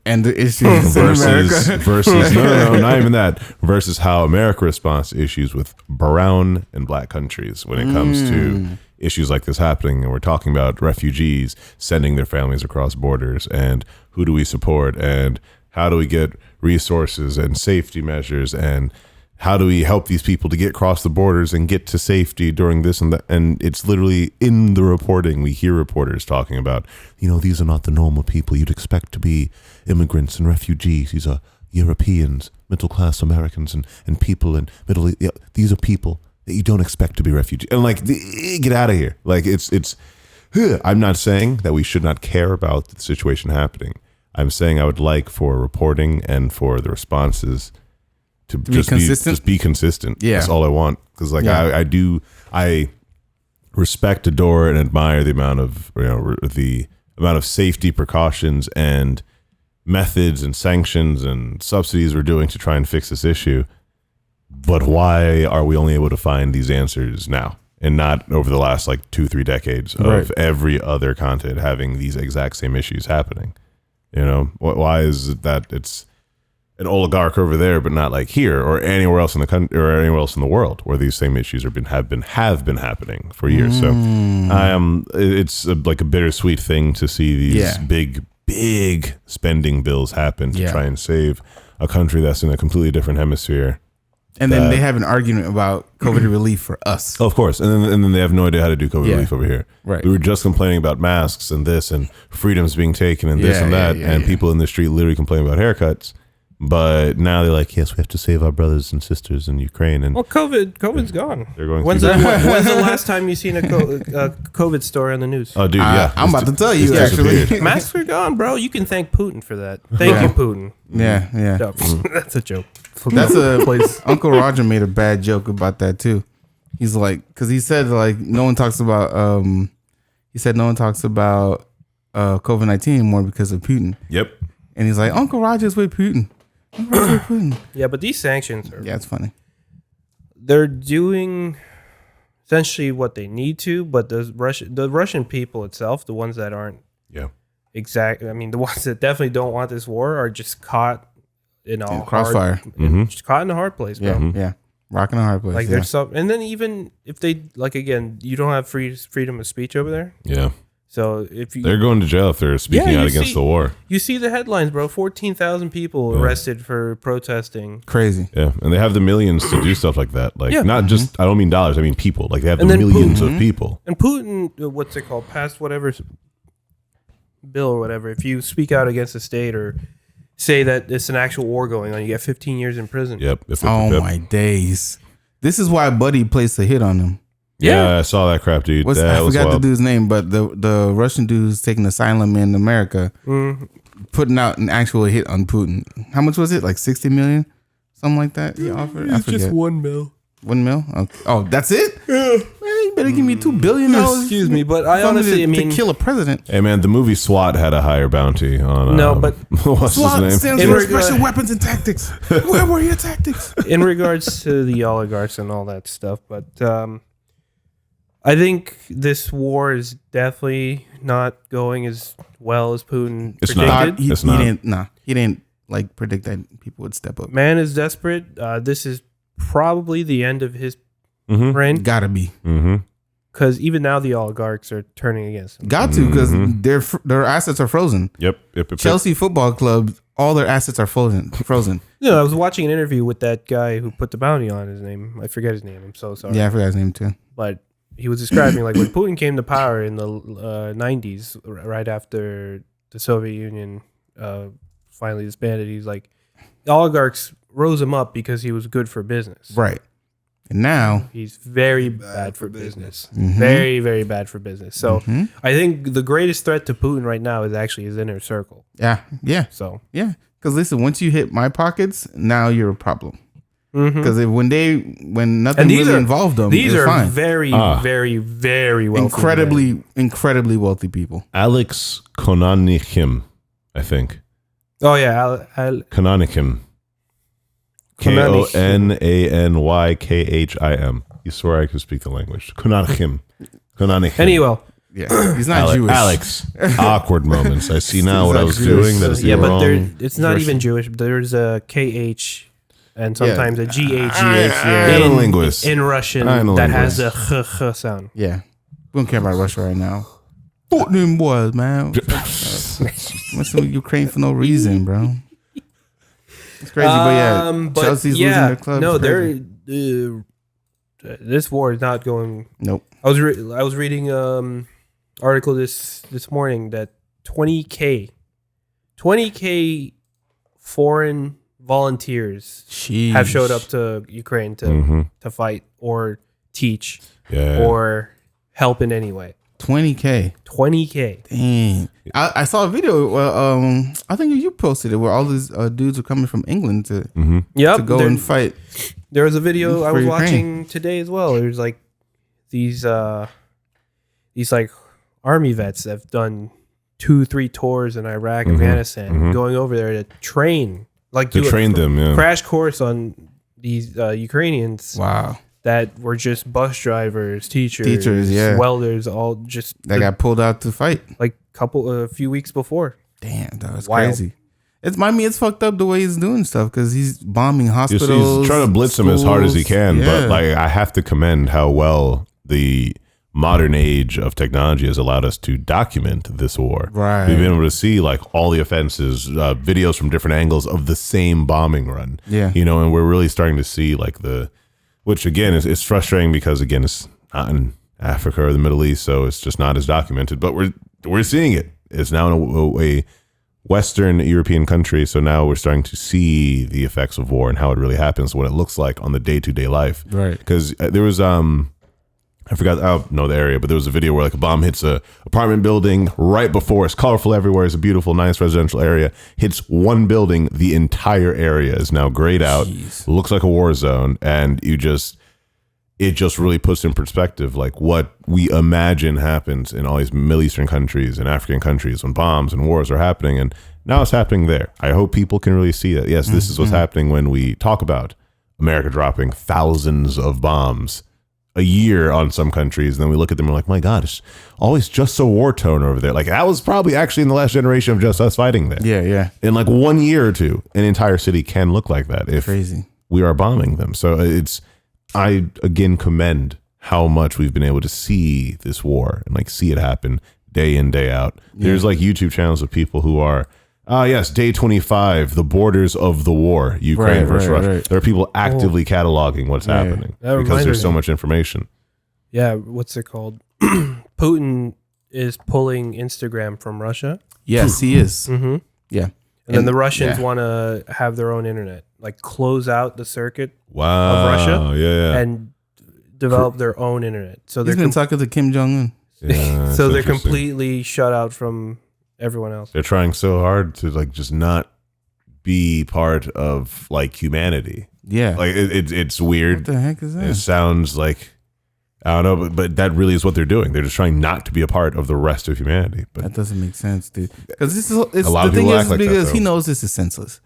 and the issues in America. versus no, not even that. Versus how America responds to issues with brown and black countries when it comes to issues like this happening. And we're talking about refugees sending their families across borders, and who do we support, and how do we get resources and safety measures, and how do we help these people to get across the borders and get to safety during this and that? And it's literally in the reporting. We hear reporters talking about, these are not the normal people you'd expect to be immigrants and refugees. These are Europeans, middle-class Americans and people in Middle East. These are people that you don't expect to be refugees. And get out of here. I'm not saying that we should not care about the situation happening. I'm saying I would like for reporting and for the responses to just be consistent. Yeah. That's all I want. Because I respect, adore, and admire the amount of safety precautions and methods and sanctions and subsidies we're doing to try and fix this issue. But why are we only able to find these answers now and not over the last 2-3 decades of every other continent having these exact same issues happening? Why is it that it's an oligarch over there, but not here or anywhere else in the country or anywhere else in the world where these same issues have been happening for years? So it's a bittersweet thing to see these big spending bills happen to try and save a country that's in a completely different hemisphere. And then they have an argument about COVID relief for us. Oh, of course. And then they have no idea how to do COVID relief over here. Right. We were just complaining about masks and this and freedoms being taken and this and that. And people in the street literally complaining about haircuts. But now they're like, yes, we have to save our brothers and sisters in Ukraine. And Well, COVID's gone. they're going When's through when's the last time you seen a COVID story on the news? Oh, dude, yeah. I'm about to tell you, it's actually. disappeared. Masks are gone, bro. You can thank Putin for that. Thank you, Putin. Yeah. No, that's a joke. That's a place. Uncle Roger made a bad joke about that too. He's like, because he said like no one talks about. He said no one talks about COVID-19 anymore because of Putin. Yep. And he's like, Uncle Roger's with Putin. Uncle Roger's with Putin. Yeah, but these sanctions are. Yeah, it's funny. They're doing essentially what they need to, but the Russian people itself, the ones that aren't Yeah. I mean, the ones that definitely don't want this war are just caught in a Crossfire. just caught in a hard place, bro. Yeah, yeah. Rocking a hard place. Like yeah. there's some, and then even if they like again, you don't have freedom of speech over there. Yeah. So if you They're going to jail if they're speaking Yeah, out you against see- the war. you see the headlines, bro, 14,000 people arrested for protesting. Crazy. Yeah. And they have the millions to do stuff like that. Like, Yeah. not just, I don't mean dollars, I mean people. Like, they have the And then millions of people. And Putin, what's it called, passed whatever bill or whatever. If you speak out against the state or say that it's an actual war going on, you get 15 years in prison. Yep. Oh my days. This is why Buddy placed a hit on him. Yeah, I saw that crap, dude. I was forgot the wild. dude's name, but the Russian dude's taking asylum in America, putting out an actual hit on Putin. How much was it? Like 60 million? Something like that he offered? I forget. $1 million. 1 mil? Okay. Oh, that's it? Yeah. Man, you better give me $2 billion. Excuse me, but I Something honestly, I mean, to kill a president. Hey, man, the movie SWAT had a higher bounty on. No, but what's SWAT his name? stands In for regard- Special Weapons and Tactics. Where were your tactics? in regards to the oligarchs and all that stuff, but I think this war is definitely not going as well as Putin It's not. predicted. It's not. He didn't like predict that people would step up. Man is desperate. This is probably the end of his Mm-hmm. reign Gotta be. Mm-hmm. because even now the oligarchs are turning against him. Got to, because their assets are frozen. Yep. Chelsea Football Club, all their assets are frozen. I was watching an interview with that guy who put the bounty on his name. I forget his name. I'm so sorry. Yeah, I forgot his name too. But he was describing like when Putin came to power in the 90s, right after the Soviet Union finally disbanded. He's like, the oligarchs rose him up because he was good for business. Right. And now, He's very bad for business. Mm-hmm. Very, very bad for business. So I think the greatest threat to Putin right now is actually his inner circle. yeah. So Because listen, once you hit my pockets, now you're a problem. Because when nothing and these really are involved them, these it's are fine. very, very, very wealthy. Incredibly wealthy people. Alex Konanikim, I think. Oh yeah, Konanikim. Konanykhim. You swore I could speak the language. Konanikim. Anyway, Yeah, he's not Jewish. Alex. Awkward moments. I see now what I was doing. That is the yeah, but wrong. it's not even Jewish. There's a KH and sometimes a GH I'm a linguist. in Russian I'm a that has a linguist. ch sound. Yeah, we don't care about Russia right now. Fuck them boys, man. Messing with Ukraine for no reason, bro. It's crazy, but yeah, Chelsea's losing their club. No, It's crazy. they're this war is not going. Nope. I was reading article this morning that 20K foreign volunteers have showed up to Ukraine to fight or teach or help in any way. 20K. 20K. Dang. I saw a video. I think you posted it where all these dudes are coming from England to go and fight. There was a video I for was Ukraine. watching today as well. There's like these like army vets that have done 2-3 tours in Iraq, Afghanistan, going over there to train, like To do train a them, yeah. crash course on these Ukrainians. Wow. That were just bus drivers, teachers, yeah. welders, all just That got pulled out to fight. like a few weeks before. Damn, that's Wild. crazy. It's fucked up the way he's doing stuff because he's bombing hospitals. He's trying to blitz them as hard as he can, schools. but Yeah. like I have to commend how well the modern age of technology has allowed us to document this war. Right. We've been able to see like all the offenses, videos from different angles of the same bombing run. Yeah. And we're really starting to see like which again is frustrating because again it's not in Africa or the Middle East, so it's just not as documented. But we're seeing it. It's now in a Western European countries. So now we're starting to see the effects of war and how it really happens, what it looks like on the day-to-day life. Right. Because there was, I forgot, I don't know the area, but there was a video where like a bomb hits a apartment building right before. It's colorful everywhere. It's a beautiful, nice residential area. Hits one building. The entire area is now grayed out. Jeez. Looks like a war zone. And it just really puts in perspective like what we imagine happens in all these Middle Eastern countries and African countries when bombs and wars are happening. And now it's happening there. I hope people can really see that. Yes, this is what's happening when we talk about America dropping thousands of bombs a year on some countries. And then we look at them and we're like, my God, it's always just so war tone over there. Like that was probably actually in the last generation of just us fighting there. Yeah, yeah. In like 1 year or two, an entire city can look like that if Crazy. we are bombing them. So I again commend how much we've been able to see this war and like see it happen day in, day out. Yeah. There's like YouTube channels of people who are, yes, day 25, the borders of the war, Ukraine versus Russia. Right. There are people actively cataloging what's happening That because there's reminded so me. much information. Yeah, what's it called? Putin is pulling Instagram from Russia. Yes, he is. Mm-hmm. Yeah. And then the Russians yeah. want to have their own internet, like close out the circuit Wow. of Russia Yeah. and develop their own internet. So He's they're been talking to Kim Jong-un. Yeah, so it's they're interesting. completely shut out from everyone else. They're trying so hard to like just not be part of like humanity. Yeah. Like it's What weird. the heck is It that? sounds like I don't know, but that really is what they're doing. They're just trying not to be a part of the rest of humanity. But That doesn't make sense, dude. Because this is it's, A lot the of thing people is act like that, because he though. knows this is senseless.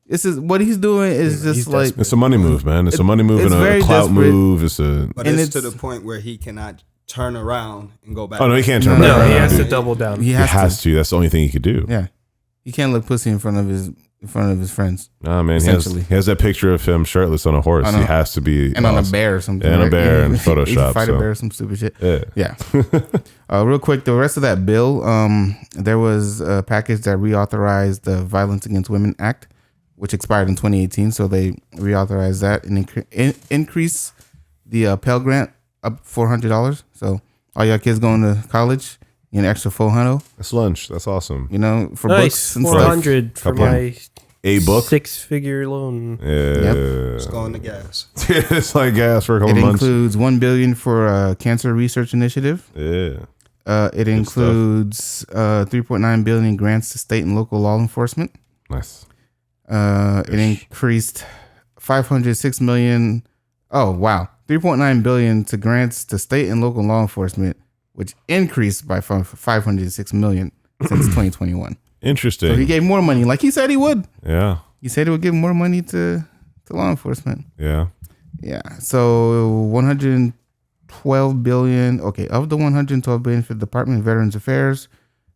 This is what he's doing is just he's like desperate. it's a money move, man. It's a money move it's and a very clout desperate. move. It's a But And it's to it's- the point where he cannot turn around and go back. oh no, he can't turn No, back No, around. he has to dude. double down. he He has, has to. to. That's the only thing he could do. Yeah, he can't look pussy in front of his friends Nah, man, Essentially. he has that picture of him shirtless on a horse. On a- He has to be and on a awesome. bear or something. And a right? bear Yeah. in He Photoshop, fight so. a bear or some stupid shit. Yeah. Yeah. Real quick, the rest of that bill, there was a package that reauthorized the Violence Against Women Act, which expired in 2018. So they reauthorized that and increase the Pell Grant up $400. So all y'all kids going to college, you get an extra $400. That's lunch. That's awesome. You know, for Nice, books and stuff. 400 for Couple- my A book. 6-figure loan. Yeah. It's going to gas. It's like gas for a couple It months. includes $1 billion for cancer research initiative. Yeah. It includes $3.9 billion in grants to state and local law enforcement. Nice. It increased $506 million. Oh wow, $3.9 billion to grants to state and local law enforcement, which increased by $506 million since 2021. Interesting. So he gave more money, like he said he would. Yeah. He said he would give more money to law enforcement. Yeah. Yeah. So 112 billion. Okay, of the 112 billion for the Department of Veterans Affairs,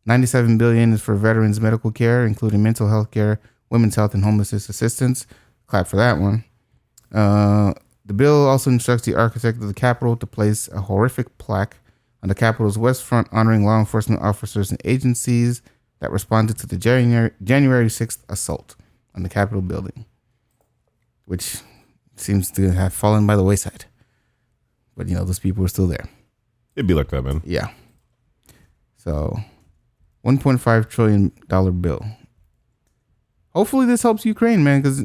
97 billion is for veterans medical care, including mental health care, women's health, and homelessness assistance. Clap for that one. The bill also instructs the architect of the Capitol to place a horrific plaque on the Capitol's west front honoring law enforcement officers and agencies that responded to the January 6th assault on the Capitol building, which seems to have fallen by the wayside. But, you know, those people are still there. It'd be like that, man. Yeah. So, $1.5 trillion bill. Hopefully this helps Ukraine, man, because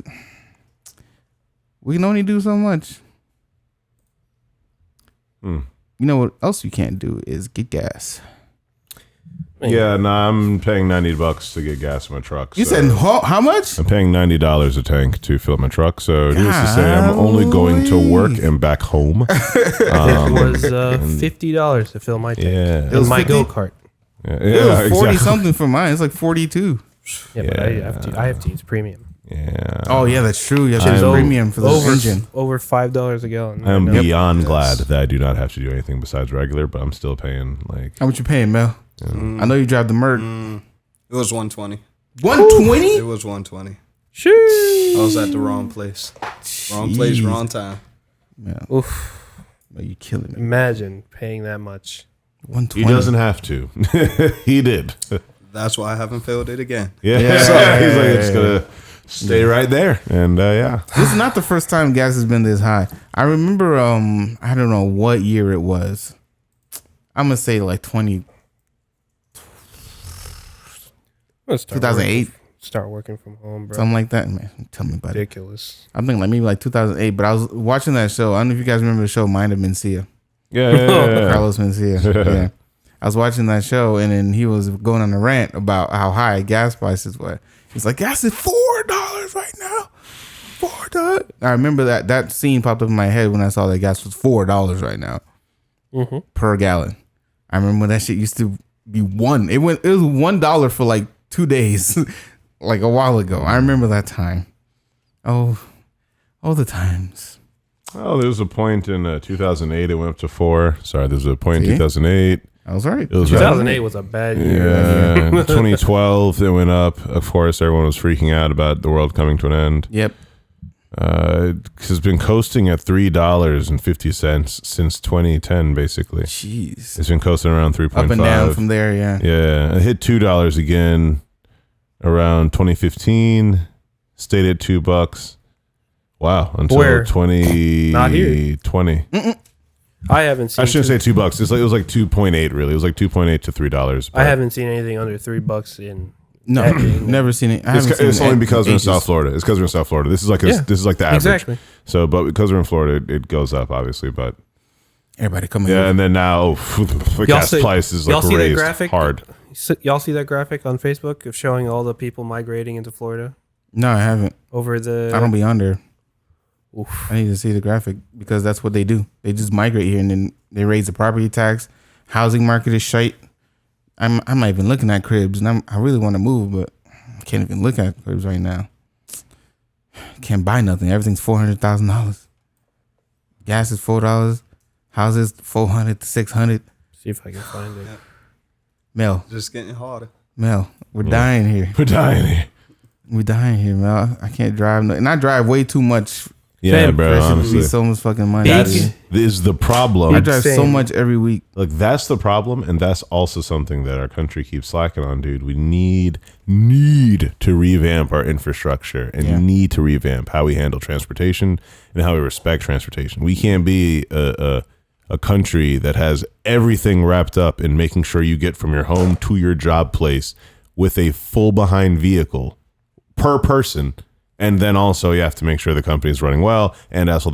we can only do so much. You know what else you can't do is get gas. Yeah, nah, I'm paying $90 to get gas in my truck. You so- said how much? I'm paying $90 a tank to fill up my truck. So needless to say, I'm only going to work and back home. It was $50 to fill my tank. Yeah. It was my 50? go-kart. Yeah, It was 40 exactly. something for mine. It's like 42. Yeah, but I have to use premium. Yeah. Oh, yeah, that's true. You have to I'm- use premium for the engine. Over $5 a gallon. I'm I know. beyond glad that I do not have to do anything besides regular, but I'm still paying like How much you paying, Mel? I know you drive the Merc. It was 120. 120? It was 120. Sheesh. I was at the wrong place. Wrong place, wrong time. Yeah. Oof. Are you killing me? Imagine paying that much. 120. he doesn't have to. He did. That's why I haven't filled it again. Yeah. Yeah. So he's like, it's gonna stay right there. And yeah. This is not the first time gas has been this high. I remember, I don't know what year it was. I'm gonna say like 20. 2008, Start working from home, bro. something like that. Man, tell me about it. Ridiculous. I think like maybe like 2008. But I was watching that show. I don't know if you guys remember the show Mind of Mencia. Yeah. Carlos Mencia. Yeah. I was watching that show, and then he was going on a rant about how high gas prices were. He's like, gas is $4 right now. $4. I remember that scene popped up in my head when I saw that gas was $4 right now per gallon. I remember when that shit used to be $1. It was $1 for like 2 days, like a while ago. I remember that time. Oh, the times. Oh, there was a point in 2008. It went up to 4. Sorry, there was a point in 2008. I was right. It was 2008 was a bad year. Yeah. 2012, it went up. Of course, everyone was freaking out about the world coming to an end. Yep. It's been coasting at $3.50 since 2010, basically. Jeez. It's been coasting around 3.5. Up and down from there, yeah. Yeah, it hit $2 again around 2015. Stayed at $2. Wow, until Where? 2020. I haven't seen. I shouldn't say $2. It was like 2.8. Really, it was like 2.8 to $3. I haven't seen anything under $3 in. No, never seen it. It's only because we're in South Florida. It's because we're in South Florida. This is like the average. Exactly. So, but because we're in Florida, it goes up obviously. But everybody coming. yeah, here. and then now the gas prices like see that raised graphic? hard. Y'all see that graphic on Facebook of showing all the people migrating into Florida No, I haven't. over the? I don't be on there. Oof. I need to see the graphic because that's what they do. They just migrate here and then they raise the property tax. Housing market is shite. I'm not even looking at cribs, and I really want to move, but I can't even look at cribs right now. Can't buy nothing. Everything's $400,000. Gas is $4. Houses $400 to $600. See if I can find it. Mel, Just getting harder. we're dying here. We're dying here. We're dying here, Mel. I can't drive, and I drive way too much. Yeah, Same. bro. For it to be Honestly, so much fucking money. that is the problem. I drive so Same. much every week. Like that's the problem, and that's also something that our country keeps slacking on, dude. We need to revamp our infrastructure and need to revamp how we handle transportation and how we respect transportation. We can't be a country that has everything wrapped up in making sure you get from your home to your job place with a full behind vehicle per person, and then also you have to make sure the company is running well, and also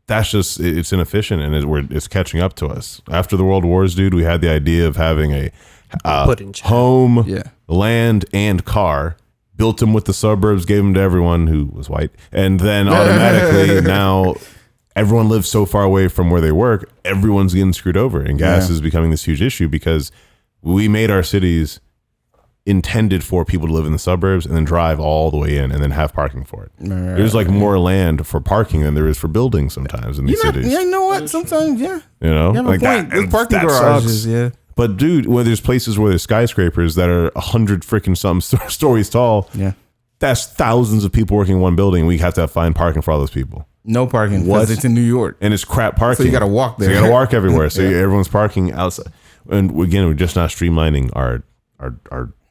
that's just, it's inefficient, and it's catching up to us. After the World Wars, dude, we had the idea of having a home, land, and car, built them with the suburbs, gave them to everyone who was white, and then automatically now everyone lives so far away from where they work, everyone's getting screwed over, and gas is becoming this huge issue because we made our cities intended for people to live in the suburbs and then drive all the way in and then have parking for it. There's like more land for parking than there is for buildings sometimes in these cities. Yeah, you know what? Sometimes, You know, you have like a point. There's parking that garages, sucks. yeah. But dude, when there's places where there's skyscrapers that are 100 freaking something stories tall, Yeah. that's thousands of people working in one building. We have to find parking for all those people. No parking What? because it's in New York. And it's crap parking. So you got to walk there. So you got to walk everywhere. So everyone's parking outside. And again, we're just not streamlining our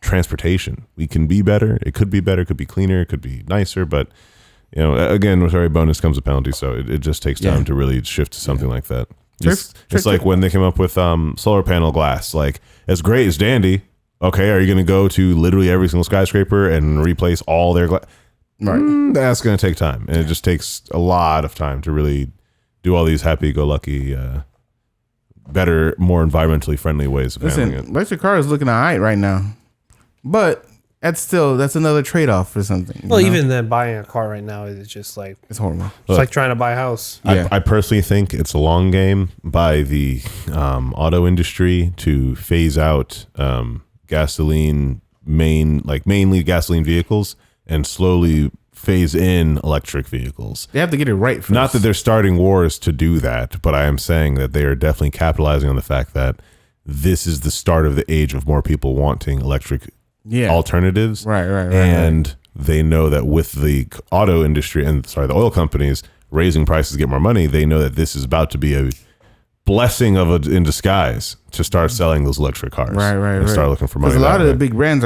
transportation. We can be better. It could be better. It could be cleaner. It could be nicer. But, you know, again, with every bonus comes a penalty. So it just takes time to really shift to something like that. It's like when they came up with solar panel glass. Like, as great as dandy. Okay, are you going to go to literally every single skyscraper and replace all their glass? Right. That's going to take time. And it just takes a lot of time to really do all these happy-go-lucky, better, more environmentally friendly ways of handling it. Electric car is looking all right right now. But that's another trade-off for something. Well, even then, buying a car right now is just like it's horrible. it's like trying to buy a house. Yeah. I personally think it's a long game by the auto industry to phase out gasoline mainly gasoline vehicles and slowly phase in electric vehicles. They have to get it right first. Not that they're starting wars to do that, but I am saying that they are definitely capitalizing on the fact that this is the start of the age of more people wanting electric alternatives. Right. And they know that with the auto industry the oil companies raising prices to get more money, they know that this is about to be a blessing in disguise to start selling those electric cars. Right. And start looking for money. Because a lot of the big brands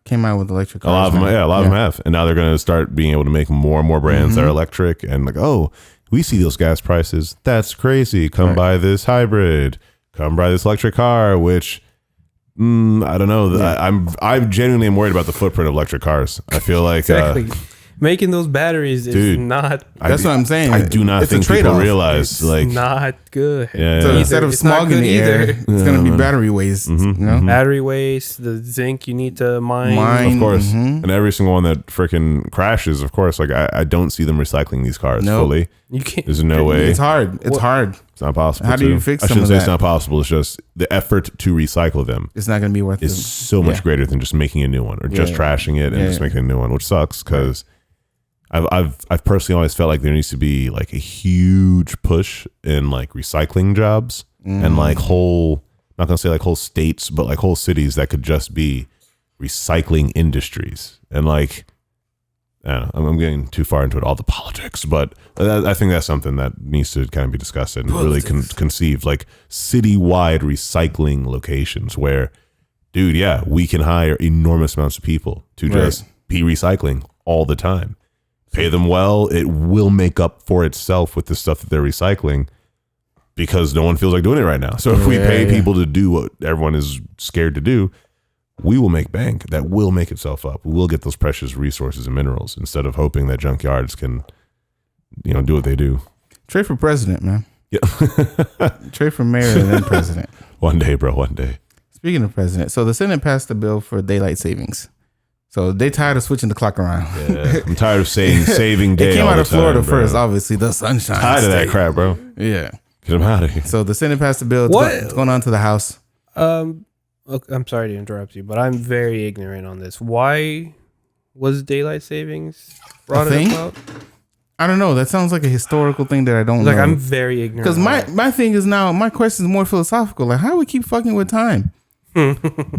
came out with electric cars. A lot of them have. And now they're going to start being able to make more and more brands that are electric. And like, oh, we see those gas prices. That's crazy. Come buy this hybrid. Come buy this electric car, which I don't know. I'm genuinely am worried about the footprint of electric cars. I feel like Exactly. Making those batteries is Dude, not. That's what I'm saying. I do not It's a think people trade-off. realize It's like not good. Yeah, So yeah. instead of It's not smog in good the air, either. it's gonna be battery waste. You know, Battery waste, the zinc you need to mine. of course, Mhm. and every single one that freaking crashes, of course. Like I don't see them recycling these cars Nope. fully. You can't. There's no way. It's hard. It's hard. It's not possible. How do you to. fix I some shouldn't of say it's that? not possible. It's just the effort to recycle them It's not gonna be worth it. is so much greater than just making a new one or just Yeah. trashing it and Yeah. just making a new one, which sucks because I've personally always felt like there needs to be like a huge push in like recycling jobs and like whole, not gonna say like whole states, but like whole cities that could just be recycling industries. And like, I don't know, I'm getting too far into it, all the politics, but I think that's something that needs to kind of be discussed and really conceived, like citywide recycling locations where, dude, yeah, we can hire enormous amounts of people to just be recycling all the time. Pay them well, it will make up for itself with the stuff that they're recycling because no one feels like doing it right now. So if we pay people to do what everyone is scared to do, we will make bank. That will make itself up. We will get those precious resources and minerals instead of hoping that junkyards can, do what they do. Trade for president, man. Yeah. Trade for mayor and then president. One day, bro, one day. Speaking of president, so the Senate passed a bill for daylight savings. So they tired of switching the clock around. Yeah. I'm tired of saying saving day. It came all out the of Florida time, bro. first, obviously, the sunshine. Tired of that state. crap, bro. Yeah. Get them out of here. So the Senate passed a bill. It's going on to the House. Okay, I'm sorry to interrupt you, but I'm very ignorant on this. Why was daylight savings brought thing? about? I don't know. That sounds like a historical thing that I don't Like know. I'm very ignorant. Because on my it. thing is now, my question is more philosophical. Like, how do we keep fucking with time?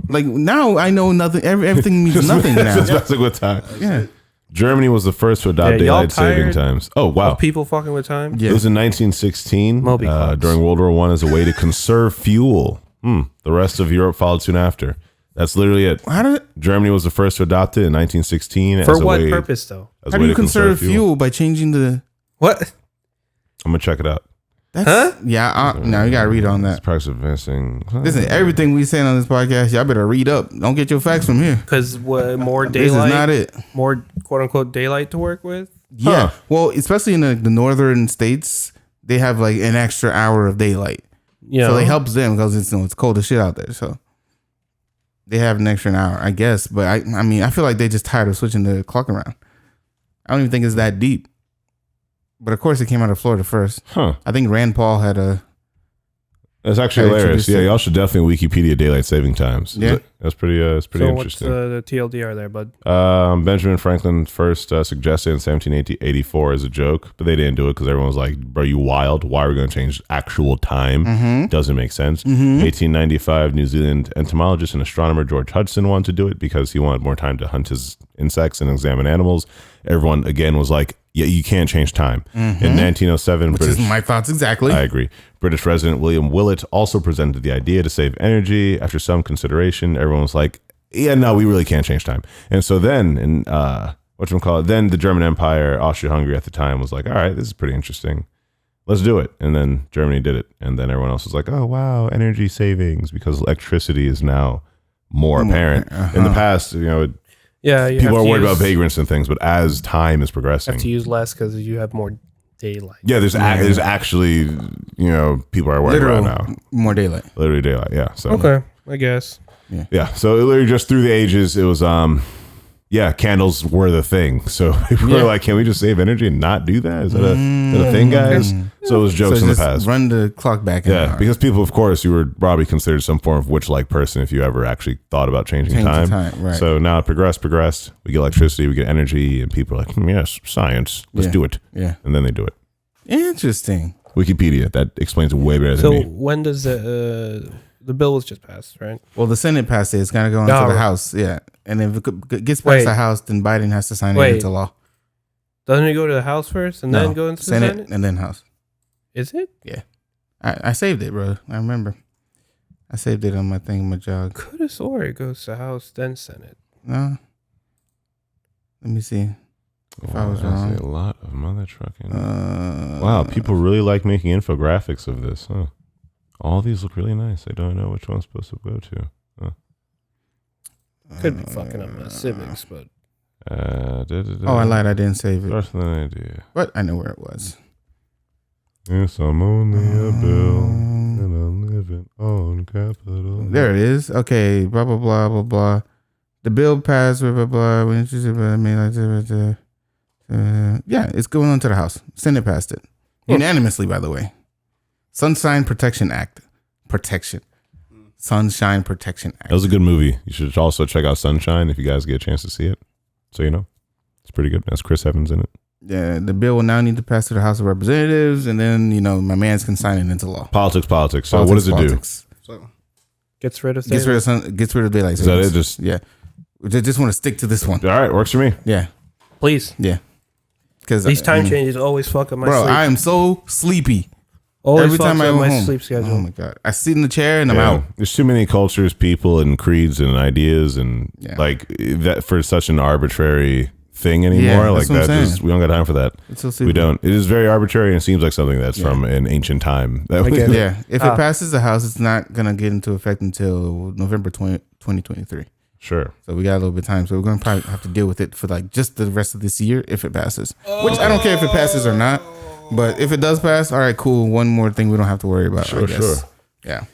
Like, now I know nothing. Everything means nothing now. Just messing with time. Yeah. Germany was the first to adopt Yeah, y'all daylight saving tired times. Oh, wow. Of people fucking with time. Yeah. It was in 1916 Moby clocks. during World War I as a way to conserve fuel. The rest of Europe followed soon after. That's literally it. How do Germany was the first to adopt it in 1916. For as a what way, purpose, though? as how a do way you to conserve fuel by changing the? What? I'm going to check it out. That's, Yeah. No, you gotta read on that. Price of advancing. Listen, everything we saying on this podcast, y'all better read up. Don't get your facts from here. Because more This daylight. is not it. More quote unquote daylight to work with. Yeah. Huh. Well, especially in the northern states, they have like an extra hour of daylight. Yeah. So it helps them because it's cold as shit out there. So they have an extra hour, I guess. But I mean, I feel like they just tired of switching the clock around. I don't even think it's that deep. But of course, it came out of Florida first. Huh. I think Rand Paul had a. That's actually I hilarious. introduced Yeah, it. y'all should definitely Wikipedia daylight saving times. Yeah. That's pretty. It's pretty so interesting. what's the TLDR there, bud? Benjamin Franklin first suggested in 1784 as a joke, but they didn't do it because everyone was like, "Bro, you wild? Why are we going to change actual time? Doesn't make sense." 1895, New Zealand entomologist and astronomer George Hudson wanted to do it because he wanted more time to hunt his insects and examine animals. Everyone again was like, "Yeah, you can't change time." In 1907, Which is my thoughts exactly. I agree. British resident William Willett also presented the idea to save energy. After some consideration, everyone was like, yeah, no, we really can't change time. And so then, then the German Empire, Austria-Hungary at the time was like, all right, this is pretty interesting. Let's do it. And then Germany did it. And then everyone else was like, oh, wow, energy savings because electricity is now more apparent. In the past, Yeah. You people have are to worried use, about vagrants and things, but as time is progressing, have to use less because you have more daylight. yeah, there's actually, people are worried Literal about now. more daylight. Literally daylight, yeah. So Okay, I guess. yeah, so literally just through the ages, it was candles were the thing. So people were like, can we just save energy and not do that? Is that a thing, guys? So it was jokes in the just past. Run the clock back. An Yeah, hour. because people, of course, you were probably considered some form of witch-like person if you ever actually thought about changing Change the time. time, right. So now it progressed. We get electricity, we get energy, and people are like, yes, science, let's Yeah. do it. Yeah. And then they do it. Interesting. Wikipedia, that explains it way better So than me. when does the bill was just passed, right? Well, the Senate passed it. It's gonna go into Oh, the right. House. Yeah, and if it gets past Wait. the House, then Biden has to sign it Wait. into law. Doesn't it go to the House first and then go into the Senate? and then House. Is it? I saved it, bro. I remember. I saved it on my thing, my jog. Could have swore it goes to House then Senate. No. Let me see. If I was that's wrong. a lot of mother trucking. Wow, people really like making infographics of this, huh? All these look really nice. I don't know which one's supposed to go to. Could be fucking up my civics, but Oh, I lied. I didn't save it. That's an idea. But I know where it was. Yes, I'm only a bill, and I'm living on Capitol. There it is. Okay, blah, blah, blah, blah, blah. The bill passed, blah, blah, blah. Yeah, it's going on to the House. Senate passed it. Unanimously, by the way. Sunshine Protection Act. Sunshine Protection Act. That was a good movie. You should also check out Sunshine if you guys get a chance to see it. So you know, it's pretty good. That's Chris Evans in it. Yeah, the bill will now need to pass to the House of Representatives, and then, you know, my man's can sign it into law. Politics. So what does it do? So gets rid of Gets rid of daylight savings. Is that it? Just yeah. I just want to stick to this one. all right. Works for me. Yeah, please. yeah. Because These time changes always fuck up my bro, sleep. I am so sleepy. Always Every time I fucks up go my home. sleep schedule. Oh my god! I sit in the chair and I'm Yeah. out. There's too many cultures, people, and creeds and ideas, and Yeah. like that for such an arbitrary thing anymore. Yeah, like that's what I'm that, saying. we don't got time for that. It's so stupid. We don't. It is very arbitrary, and it seems like something that's from an ancient time. That I get it. Yeah, if it passes the House, it's not gonna get into effect until November 2023. Sure. So we got a little bit of time. So we're gonna probably have to deal with it for like just the rest of this year if it passes. Which I don't care if it passes or not. But if it does pass, all right, cool. One more thing we don't have to worry about. I guess. Sure. Yeah.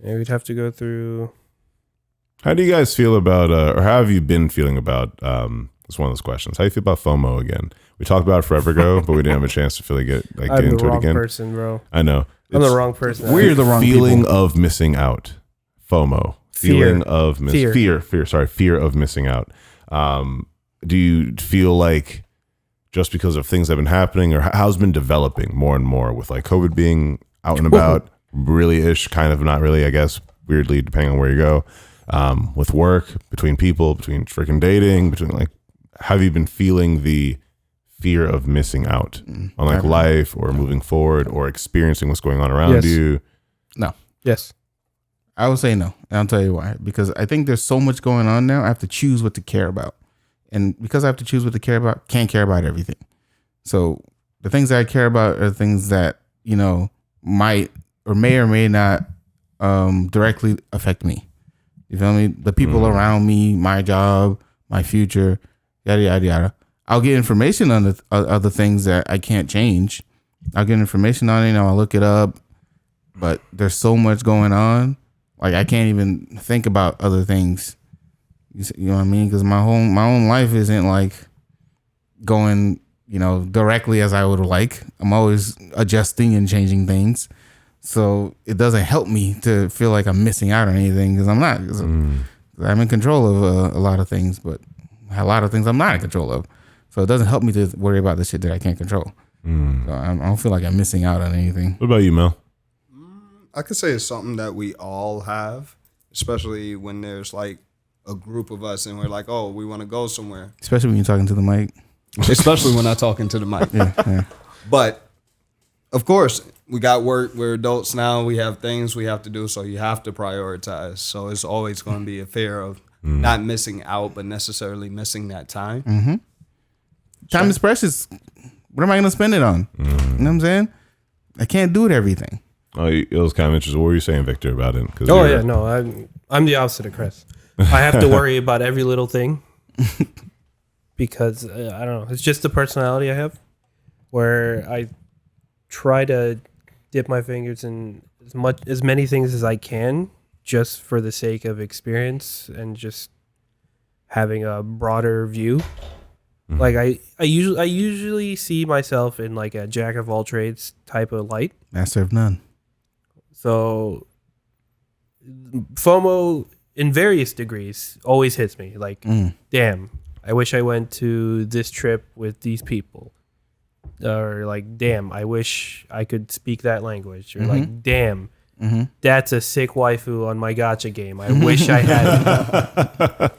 Yeah, we'd have to go through. How do you guys feel about, or how have you been feeling about? It's one of those questions. How do you feel about FOMO again? We talked about it forever ago, but we didn't have a chance to really get I'm into the it wrong again. person, bro. I know. I'm the wrong person. We're the wrong feeling people. of missing out. FOMO. Fear. Feeling of fear of missing out. Do you feel like just because of things that have been happening, or how's been developing more and more with like COVID being out and about, really ish, kind of not really, I guess, weirdly, depending on where you go, with work, between people, between freaking dating, between like, have you been feeling the fear of missing out on like life or moving forward or experiencing what's going on around Yes. you? No. Yes. I would say no. And I'll tell you why. Because I think there's so much going on now. I have to choose what to care about. And because I have to choose what to care about, can't care about everything. So the things that I care about are things that, you know, might or may not directly affect me. You feel me? The people around me, my job, my future, yada, yada, yada. I'll get information on the other things that I can't change. I'll get information on it, you know, I'll look it up. But there's so much going on. Like I can't even think about other things. You know what I mean? Because my own life isn't like going, you know, directly as I would like. I'm always adjusting and changing things. So it doesn't help me to feel like I'm missing out on anything because I'm not. 'Cause I'm in control of a lot of things, but a lot of things I'm not in control of. So it doesn't help me to worry about the shit that I can't control. So I don't feel like I'm missing out on anything. What about you, Mel? I could say it's something that we all have, especially when there's like a group of us and we're like, oh, we want to go somewhere. Especially when you're talking to the mic. Especially when I'm talking to the mic. Yeah. But of course, we got work. We're adults now. We have things we have to do. So you have to prioritize. So it's always going to be a fear of not missing out, but necessarily missing that time. Time is precious. What am I going to spend it on? You know what I'm saying? I can't do it everything. Oh, it was kind of interesting. What were you saying, Victor, about it? Oh yeah, no, I'm the opposite of Chris. I have to worry about every little thing because I don't know. It's just the personality I have, where I try to dip my fingers in as many things as I can, just for the sake of experience and just having a broader view. Like I usually see myself in like a jack of all trades type of light. Master of none. So FOMO in various degrees always hits me. Like, damn, I wish I went to this trip with these people. Or like, damn, I wish I could speak that language. Or like, damn, that's a sick waifu on my gacha game. I wish I had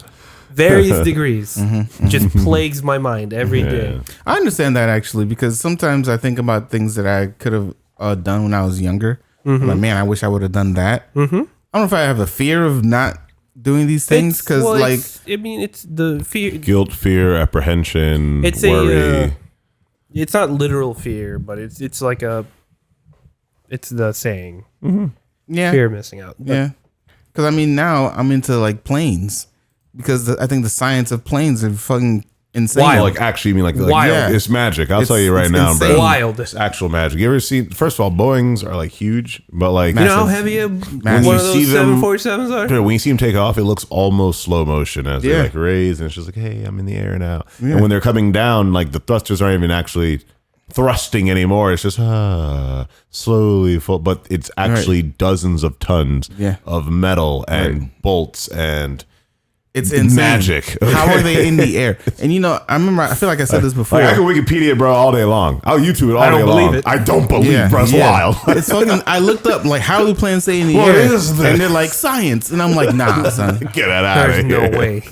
various degrees. Just plagues my mind every day. I understand that actually because sometimes I think about things that I could have done when I was younger. Like, man, I wish I would have done that. I don't know if I have a fear of not doing these things because, it's the fear, guilt, fear, apprehension, it's worry. It's not literal fear, but it's the saying. yeah, Fear of missing out. But yeah. Because I mean, now I'm into like planes because I think the science of planes are fucking insane. Wild. Like actually, you mean like Wild. yeah, it's magic. I'll tell you right it's now, insane. bro. Wild. It's actual magic. You ever seen? First of all, Boeings are like huge, but like You know how Massive. heavy a Massive. one of You see those them- 747s are? when you see them take off, it looks almost slow motion as they Yeah. like raise, and it's just like, hey, I'm in the air now. And when they're coming down, like the thrusters aren't even actually thrusting anymore. It's just slowly full, but it's actually dozens of tons Yeah. of metal and bolts and It's insane. magic. How are they in the air? And I feel like I said this before. Like I can Wikipedia, bro, all day long. I'll YouTube it all don't day believe long. it. I don't believe, bro. It's wild. It's fucking. I looked up like how do planes stay in the What air, is this? and they're like science, and I'm like, nah, son. Get that out There's of no here. way.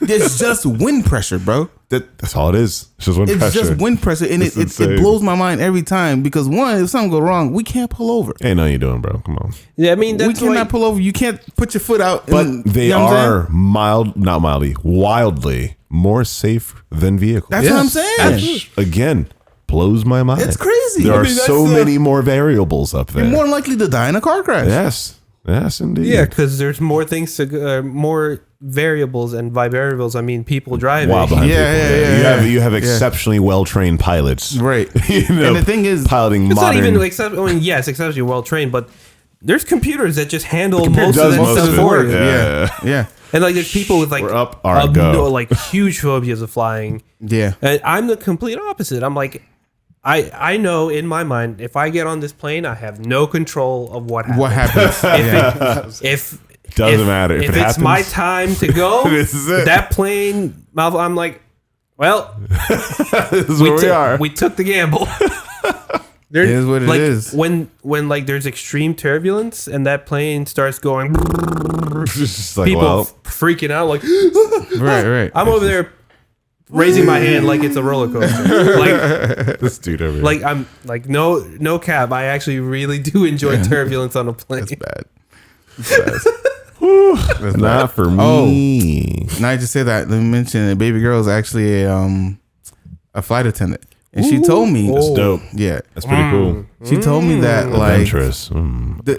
It's just wind pressure, bro. That's all it is. It's just wind It's pressure. just wind pressure, and It's it insane. blows my mind every time because one, if something go wrong, we can't pull over. Ain't nothing you doing, bro. Come on. Yeah, I mean, We that's cannot like, pull over. You can't put your foot out. But and, they you know what I'm saying? not mildly, wildly more safe than vehicles. That's what I'm saying. Which, again, blows my mind. It's crazy. There I are mean, that's so the- many more variables up there. You're more likely to die in a car crash. Yes. Yes, indeed. yeah, because there's more things to, more variables, and by variables, I mean people driving. Wild behind Yeah, people. yeah, yeah, You have exceptionally well trained pilots. Right. You know, And the thing is, piloting It's modern. not even except. I mean, yes, exceptionally well trained, but there's computers that just handle computer most of does that most stuff of it. for you. Yeah. yeah, And like, there's people with like We're up, all right, go. like huge phobias of flying. yeah. And I'm the complete opposite. I'm like, I know in my mind, if I get on this plane, I have no control of what happens. What happens? yeah. If Doesn't matter. If If it it's my happens, time to go, this is it. that plane, I'm like, well, this is where we are. we took the gamble. There, It is what it like, is. When like there's extreme turbulence and that plane starts going, It's just like, people well, freaking out. Like, Right. I'm over there raising my hand like it's a roller coaster. Like, this dude over here. like I'm like no cap. I actually really do enjoy turbulence on a plane. Bad. not for me. And I just say that. Let me mention that baby girl is actually a flight attendant, and she told me, That's dope. yeah, That's pretty cool. she told me that like Adventurous.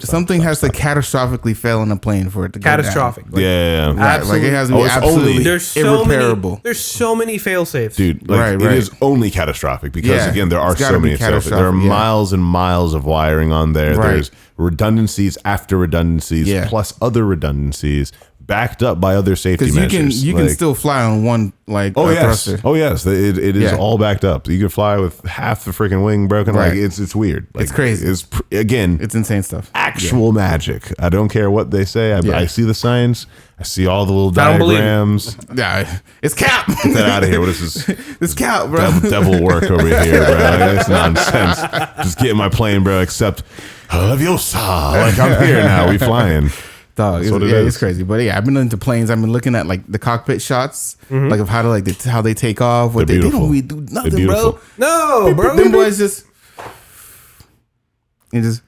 something has to catastrophically fail on a plane for it to go down. Catastrophic. Like, Yeah. Right, like it has to be Oh, it's absolutely only- There's so irreparable. many. There's so many fail safes. Dude, like, Right. it is only catastrophic because Yeah, again, there are it's gotta so be many fail-safes. There are catastrophic, yeah. miles and miles of wiring on there. Right. There's redundancies after redundancies, Yeah. plus other redundancies, backed up by other safety Because measures. you can Like- still fly on one Oh yes, thruster. oh yes, it is Yeah. all backed up. You can fly with half the freaking wing broken. Like Right. it's weird. Like, It's crazy. It's again, It's insane stuff. actual magic. I don't care what they say. Yeah. I see the science. I see all the little I don't believe it. diagrams. Yeah, it's cap. Get that out of here. What is this? It's cap, bro. Devil work over here, bro. It's nonsense. Just get in my plane, bro. Except Leviosa. Like I'm here now. We flying. Dog, That's what it yeah, is. it's crazy. But yeah, I've been into planes. I've been looking at like the cockpit shots, like of how to how they take off. What They're they don't beautiful. really do nothing, They're beautiful. bro. No, bro. Them boys just and just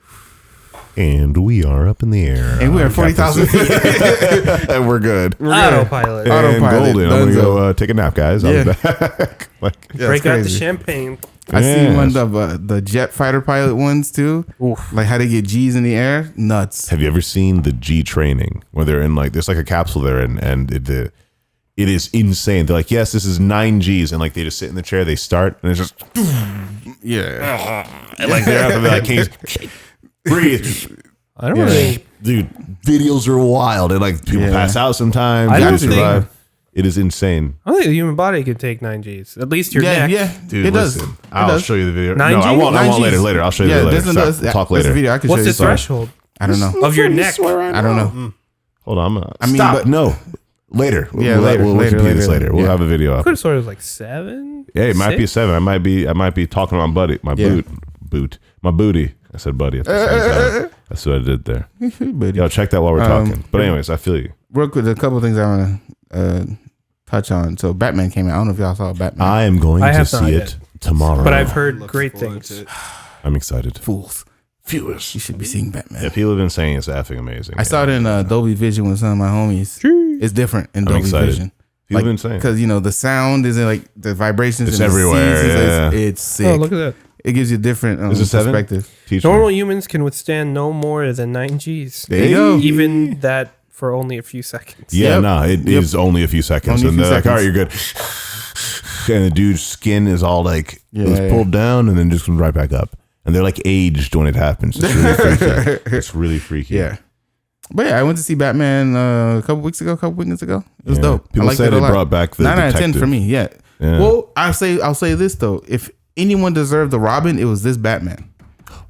And we are up in the air. and we're at 40,000 feet. and we're good. Autopilot. And Autopilot, golden. I'm gonna Dunzo. go take a nap, guys. I'll be Yeah. back. Like, Yeah, Break it's out the crazy. champagne. I see Yes. one of the jet fighter pilot ones too. Oof. Like how they get G's in the air. Nuts. have you ever seen the G training where they're in like there's like a capsule they're in and it is insane. They're like, yes, this is 9 G's, and like they just sit in the chair, they start, and it's just Yeah. and like they're out there like, can you breathe, I don't Yeah. really. dude. Videos are wild, and like people Yeah. pass out sometimes. I They don't survive. think- It is insane. I don't think the human body can take 9 Gs. At least your Yeah, neck. yeah. Dude, it does. listen, It I'll does. show you the video. 9 No, I Gs? won't. 9 later. Gs. Later, I'll show you later. there's Stop. We'll talk there's later. a video I can What's show the you. threshold I don't know. of your neck? I don't know. Hold on. I mean, Stop. but- No. Later. Yeah, later, We'll later, do this later. later. We'll Yeah. have a video up. Could have sort of like 7. Yeah, it might be 6? 7. I might be talking to my buddy, my Yeah. my booty. I said buddy at the same time. That's what I did there. But Yo, check that while we're talking. But anyways, I feel you. real quick, a couple of things I want to touch on. So Batman came out. I don't know if y'all saw Batman. I am going I to have not see yet. it tomorrow. But I've heard Looking great forward things. to it. I'm excited. Fools. Viewers. You should be seeing Batman. Yeah, people have been saying it's effing amazing. I saw it in Dolby Vision with some of my homies. It's different in Dolby excited. Vision. People have been saying. Because, the sound isn't like the vibrations. It's and the everywhere, scenes, yeah. It's sick. Oh, look at that. It gives you a different Is it 7? perspective. Teach me. Normal humans can withstand no more than 9 Gs. There you go. Even that for only a few seconds. Yeah, Yep. no, it is only a few seconds. Only a And few they're like, all right, seconds. you're good. And the dude's skin is all like, it was Yeah, pulled down and then just comes right back up. And they're like aged when it happens. It's really freaky. It's really freaky. Yeah. But yeah, I went to see Batman a couple weekends ago. It was Yeah. dope. People I liked said it a it lot. brought back the 9 out of 10 detective. for me. Yeah. Yeah. Well, I'll say this though. If anyone deserved the Robin, it was this Batman.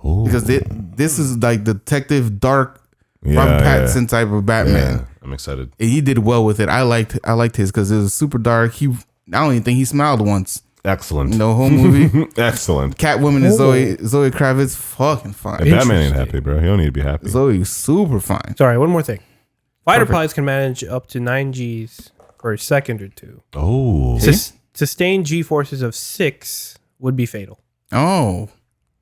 Ooh. Because this is like detective dark Yeah, Robert yeah. Pattinson type of Batman. Yeah, I'm excited. And he did well with it. I liked his because it was super dark. I don't even think he smiled once. Excellent. The whole movie. Excellent. Catwoman is Zoe Kravitz fucking fine. Hey, Batman ain't happy, bro. He don't need to be happy. Zoe super fine. Sorry, one more thing. Fighter Perfect. pilots can manage up to 9 Gs for a second or two. Oh. Sustained G forces of 6 would be fatal. Oh,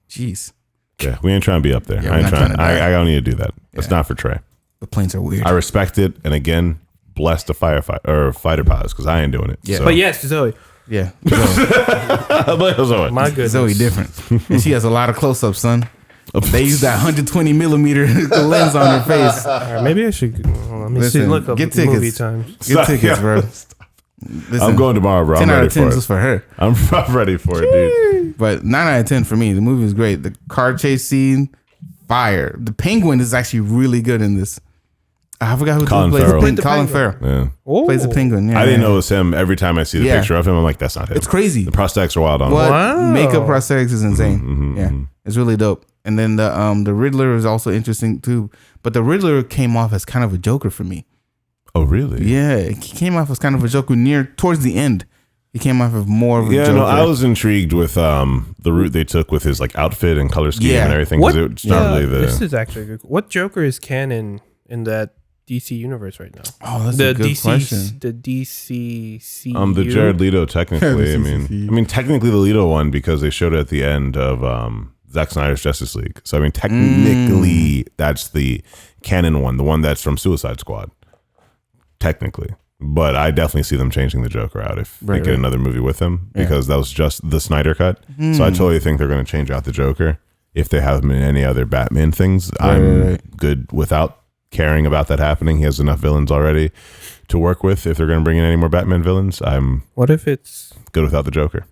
jeez. Yeah, we ain't trying to be up there. Yeah, I we're ain't not trying. trying to die. I don't need to do that. That's not for Trey. The planes are weird. I respect it, and again, bless the fighter pilots because I ain't doing it. Yeah. So. But yes, Zoe. Yeah. Zoe. My goodness. Zoe different. And she has a lot of close-ups, son. They use that 120 millimeter lens on her face. All right, maybe I should. Let me see. Listen, Look up get movie tickets. times. Get tickets, bro. Listen, I'm going tomorrow, bro. 10 I'm out ready of 10 for just it. for her. I'm ready for it, dude. But 9 out of 10 for me. The movie is great. The car chase scene, fire. The Penguin is actually really good in this. I forgot who Colin plays Farrell. the Who Penguin. Colin Farrell Yeah. Oh. plays the Penguin. Yeah, I didn't yeah. know it was him. Every time I see the Yeah. picture of him, I'm like, that's not him. It's crazy. The prosthetics are wild on him. What Wow. makeup prosthetics is insane. Yeah, it's really dope. And then the Riddler is also interesting too. But the Riddler came off as kind of a Joker for me. Oh, really? Yeah, he came off as kind of a Joker towards the end. He came off of more of a Yeah, Joker. no, I was intrigued with the route they took with his like outfit and color scheme Yeah. and everything because it's not really This the. is actually good. What Joker is canon in that DC universe right now? Oh, that's The a good DC, question. the DCCU. The Jared Leto technically. I CCC. mean technically the Leto one because they showed it at the end of Zack Snyder's Justice League. So I mean technically that's the canon one, the one that's from Suicide Squad. Technically. But I definitely see them changing the Joker out if they get another movie with him because that was just the Snyder cut. So I totally think they're going to change out the Joker. If they have him in any other Batman things, I'm good without caring about that happening. He has enough villains already to work with. If they're going to bring in any more Batman villains, I'm What if it's good without the Joker.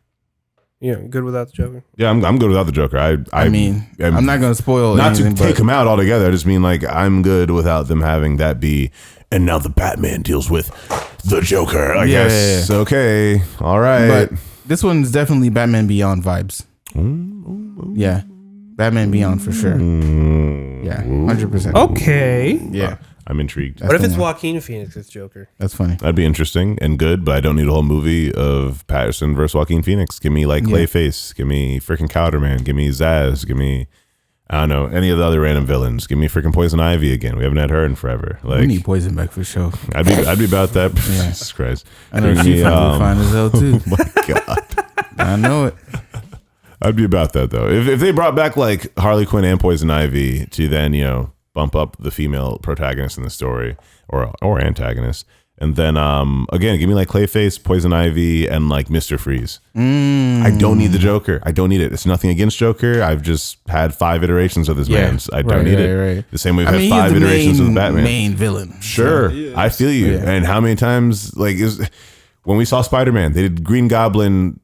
good without the Joker? Yeah, I'm good without the Joker. I mean, I'm not going to spoil not anything, to take but him out altogether. I just mean like I'm good without them having that be. And now the Batman deals with the Joker. I guess. Yeah. Okay. All right. But this one's definitely Batman Beyond vibes. Yeah, Batman Beyond for sure. Yeah, 100%. Okay. Yeah, I'm intrigued. What if the it's one. Joaquin Phoenix as Joker? That's funny. That'd be interesting and good, but I don't need a whole movie of Patterson versus Joaquin Phoenix. Give me like Clayface. Give me freaking Cowderman. Give me Zaz. Give me, I don't know, any of the other random villains. Give me freaking Poison Ivy again. We haven't had her in forever. We Like, need Poison back for sure. I'd be about that. Jesus Christ. I know Bring she me, fine as hell too. oh my God. I know it. I'd be about that though. If they brought back like Harley Quinn and Poison Ivy to then, bump up the female protagonist in the story or antagonist. And then again, give me like Clayface, Poison Ivy, and like Mr. Freeze. I don't need the Joker. I don't need it. It's nothing against Joker. I've just had 5 iterations of this man. I don't need it. Right. The same way we've I mean, had 5 he's the iterations of the Batman. main villain. Sure. I feel you. Yeah. And how many times when we saw Spider-Man, they did Green Goblin,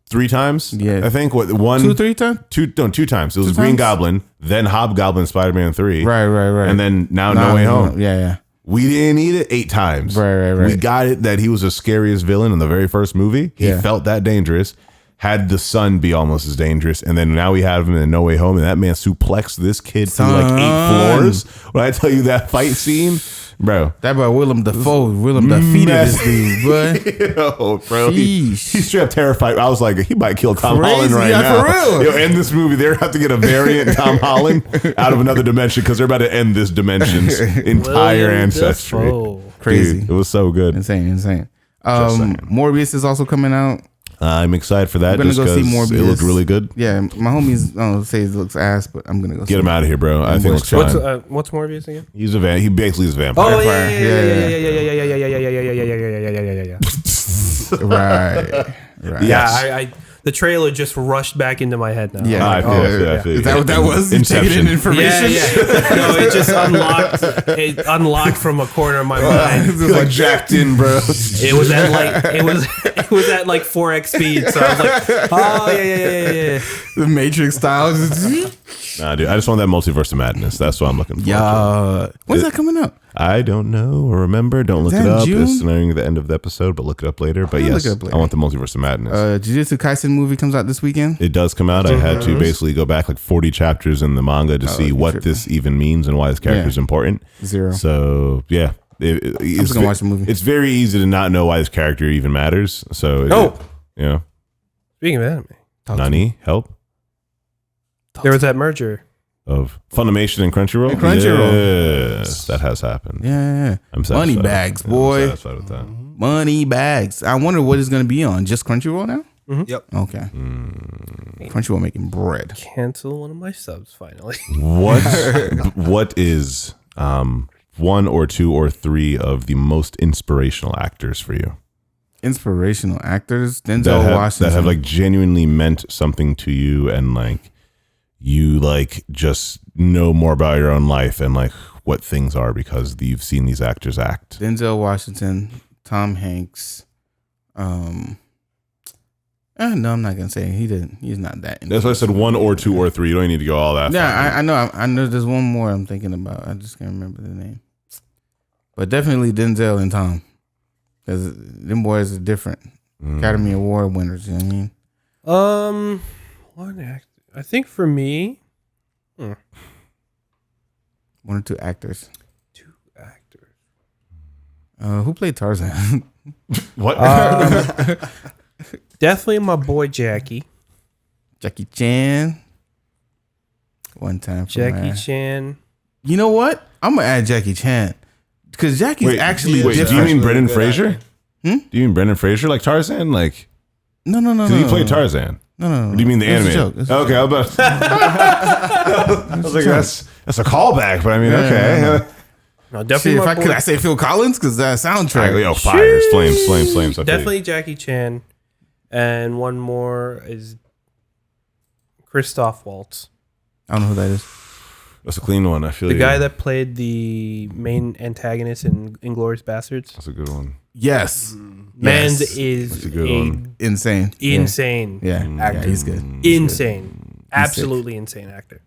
3 times? Yeah. I think 1 2, 3 times. 2 times. It was 2 Green times? Goblin, then Hobgoblin, Spider-Man 3. Right. And then now No Way Home. Yeah. We didn't need it 8 times. Right. We got it that he was the scariest villain in the very first movie. He felt that dangerous. Had the son be almost as dangerous. And then now we have him in No Way Home. And that man suplexed this kid through like 8 floors. When I tell you that fight scene, bro. That boy Willem Dafoe. Willem defeated this dude, boy. Yo, bro. He's straight up terrified. I was like, he might kill Tom Crazy, Holland right yeah, now. for real. Yo, end this movie. They're have to get a variant Tom Holland out of another dimension because they're about to end this dimension's entire William ancestry. Dafoe. Crazy. Dude, it was so good. Insane. saying. Morbius is also coming out. I'm excited for that. I'm gonna just go see 'cause Morbius. it looked really good. Yeah, my homies don't say it looks ass, but I'm gonna go Get him out of here, bro. I think it looks What's fine. what's Morbius again? He's a he basically is a vampire. Oh yeah. yeah. Right. Yes. Yeah, The trailer just rushed back into my head now. Yeah. I feel you. Is that what that was? You taking Inception. in information? Yeah. No, it just unlocked from a corner of my mind. It's like jacked in, bro. It was at like 4x speed. So I was like, oh yeah. the Matrix style. Nah, dude, I just want that multiverse of madness. That's what I'm looking for. Yeah. When's that coming up? I don't know or remember. Don't look that it up. June? It's nearing the end of the episode, but look it up later. But I'll yes, look it up later. I want the multiverse of madness. Jujutsu Kaisen movie comes out this weekend. It does come out. I had to basically go back like 40 chapters in the manga to see you're what tripping. this even means and why this character is important. 0. So yeah, I'm just gonna watch the movie. It's very easy to not know why this character even matters. So you know, Speaking of anime, Nani, help there was that merger. of Funimation and Crunchyroll. And Crunchyroll. Yes, that has happened. Yeah. I'm Money satisfied. bags, I'm boy. satisfied with that. Money bags. I wonder what it's gonna be on. Just Crunchyroll now? Yep. Okay. Crunchyroll making bread. Cancel one of my subs finally. What is one or two or three of the most inspirational actors for you Inspirational actors. Denzel Washington. that have like genuinely meant something to you, and like you like just know more about your own life and like what things are because you've seen these actors act? Denzel Washington, Tom Hanks. No, I'm not gonna say he didn't. He's not that. That's why I said one or two or three. You don't need to go all that. Yeah, far. I know. I know. There's one more I'm thinking about. I just can't remember the name. But definitely Denzel and Tom, because them boys are different. Academy Award winners. You know what I mean? One act. I think for me, One or two actors. two actors. Who played Tarzan? What? Definitely my boy Jackie. Jackie Chan. One time for Jackie my- Chan. You know what? I'm gonna add Jackie Chan because Jackie's actually wait, do you different. mean Brendan Good Fraser? actor. Do you mean Brendan Fraser like Tarzan? Like, No. because he played Tarzan. No. Or do you mean the It's a anime? joke. It's a Okay, I was like, that's a callback, but I mean, okay. No, See, definitely if my I boy. could, I say Phil Collins because that soundtrack. Yo, fires, flames. I feel you. Definitely Jackie Chan, and one more is Christoph Waltz, I don't know who that is. That's a clean one. I feel the you. guy that played the main antagonist in Inglourious Bastards. That's a good one. Yes, Man Yes. is That's a good one. insane. insane, Yeah, actor. he's good. Insane, absolutely insane actor.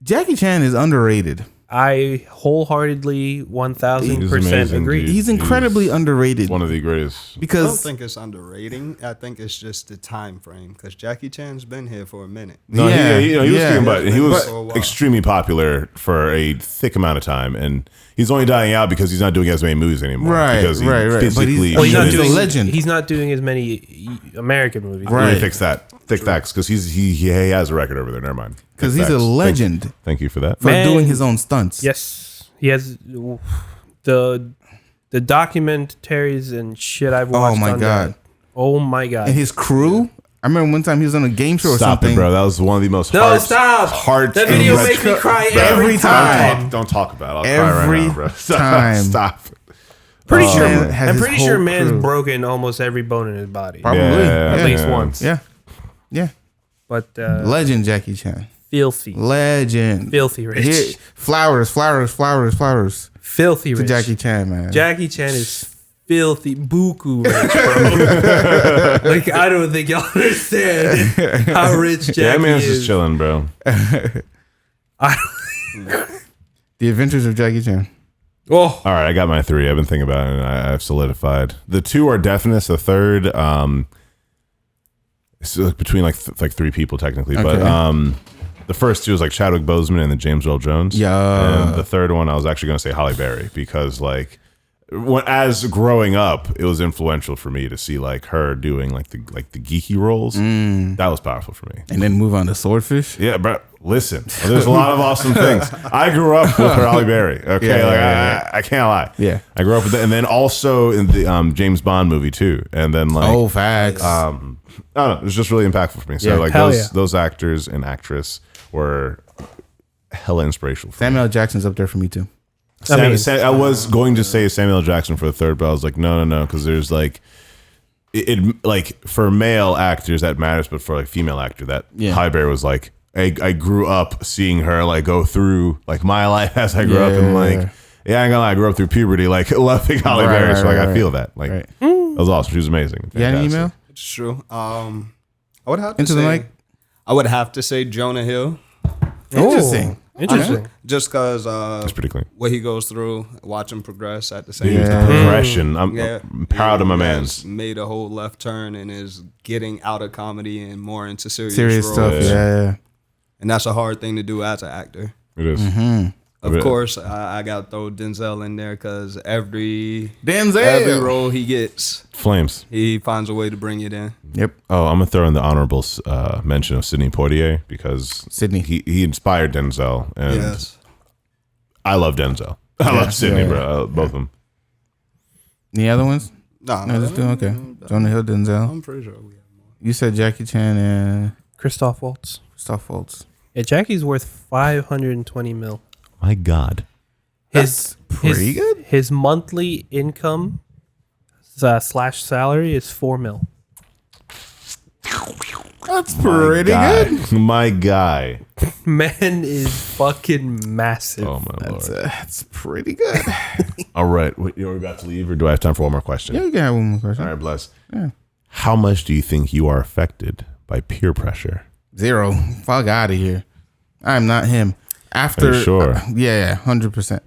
Jackie Chan is underrated. I wholeheartedly 1000% amazing, agree. dude. He's incredibly underrated One of the greatest. I don't because think it's underrating. I think it's just the time frame because Jackie Chan's been here for a minute. No, Yeah, he was yeah. thinking about it. He was For a while. extremely popular for a thick amount of time, and he's only dying out because he's not doing as many movies anymore. Right, because he right. But physically he's- Well, he's not He's a doing legend. He's not doing as many American movies. Right. Let me fix that. Thick facts, because he has a record over there. Never mind. because Thick he's a facts. legend Thank you for that. for Man. doing his own stunts. Yes, he has the documentaries and shit I've Oh watched. my on God. that. Oh my god. And his crew. I remember one time he was on a game show or Stop something. it, bro. That was one of the most No, stop. That video makes me cry every time. Don't talk about it. I'll Every cry right now, bro. time. Stop. Pretty Oh, sure. man, has I'm his pretty sure whole man's crew. broken almost every bone in his body. Probably. Yeah, Yeah. At least yeah. once. Yeah. Yeah. But Legend Jackie Chan. filthy, Legend. filthy rich, Here- flowers filthy to rich. Jackie Chan, man. Jackie Chan is filthy buku rich, bro. Like I don't think y'all understand how rich Jackie Yeah, man's is. just chilling, bro. The Adventures of Jackie Chan. Oh, All right, I got my three. I've been thinking about it, and I've solidified. The two are definite. The third, it's like between like three people technically, but Okay. the first two was like Chadwick Boseman and then James Earl Jones. Yeah. And the third one, I was actually going to say Halle Berry because like, as growing up, it was influential for me to see like her doing like the geeky roles. That was powerful for me. And then move on to Swordfish. Yeah, bro. Listen, there's a lot of awesome things. I grew up with her Halle Berry. Okay, Yeah, like yeah, I can't lie. Yeah. I grew up with that, and then also in the James Bond movie too. And then like, Oh, facts. I don't know, it was just really impactful for me. So Yeah, like hell those yeah. those actors and actress were hella inspirational for me. Samuel L. Jackson's up there for me too. I was going to say Samuel L. Jackson for the third, but I was like, no, because there's like it like for male actors that matters, but for like female actor, that Halle Berry was like, I grew up seeing her like go through like my life as I grew up, and like, I ain't gonna lie, I grew up through puberty, like loving Halle Berry. So like I feel that. Like that was awesome. She was amazing. You got an email? It's true. I would have to Into say, the mic? I would have to say Jonah Hill. Interesting. Interesting. Just because That's pretty clean. what he goes through, watch him progress at the same Dude, time. the progression. I'm proud of my He man. has made a whole left turn and is getting out of comedy and more into serious roles. Stuff. Yeah. And that's a hard thing to do as an actor. It is. Of course, I got to throw Denzel in there because every Denzel. role he gets, Flames. he finds a way to bring it in. Yep. Oh, I'm gonna throw in the honorable mention of Sidney Poitier because Sidney. he inspired Denzel, and Yes. I love Denzel. I love Sidney, bro. Both of them. Any other ones? No, No, just doing okay. Jonah Hill, Denzel. I'm pretty sure we have more. You said Jackie Chan and Christoph Waltz. Christoph Waltz. Yeah, Jackie's worth 520 mil. My God. His pretty good. His monthly income slash salary is 4 mil. That's pretty good. My guy. Man is fucking massive. Oh my lord. That's pretty good. All right, are we about to leave, or do I have time for one more question? Yeah, you can have one more question. All right, bless. Yeah. How much do you think you are affected by peer pressure? 0. Fuck out of here. I'm not him. After, Are you sure? Yeah, 100%.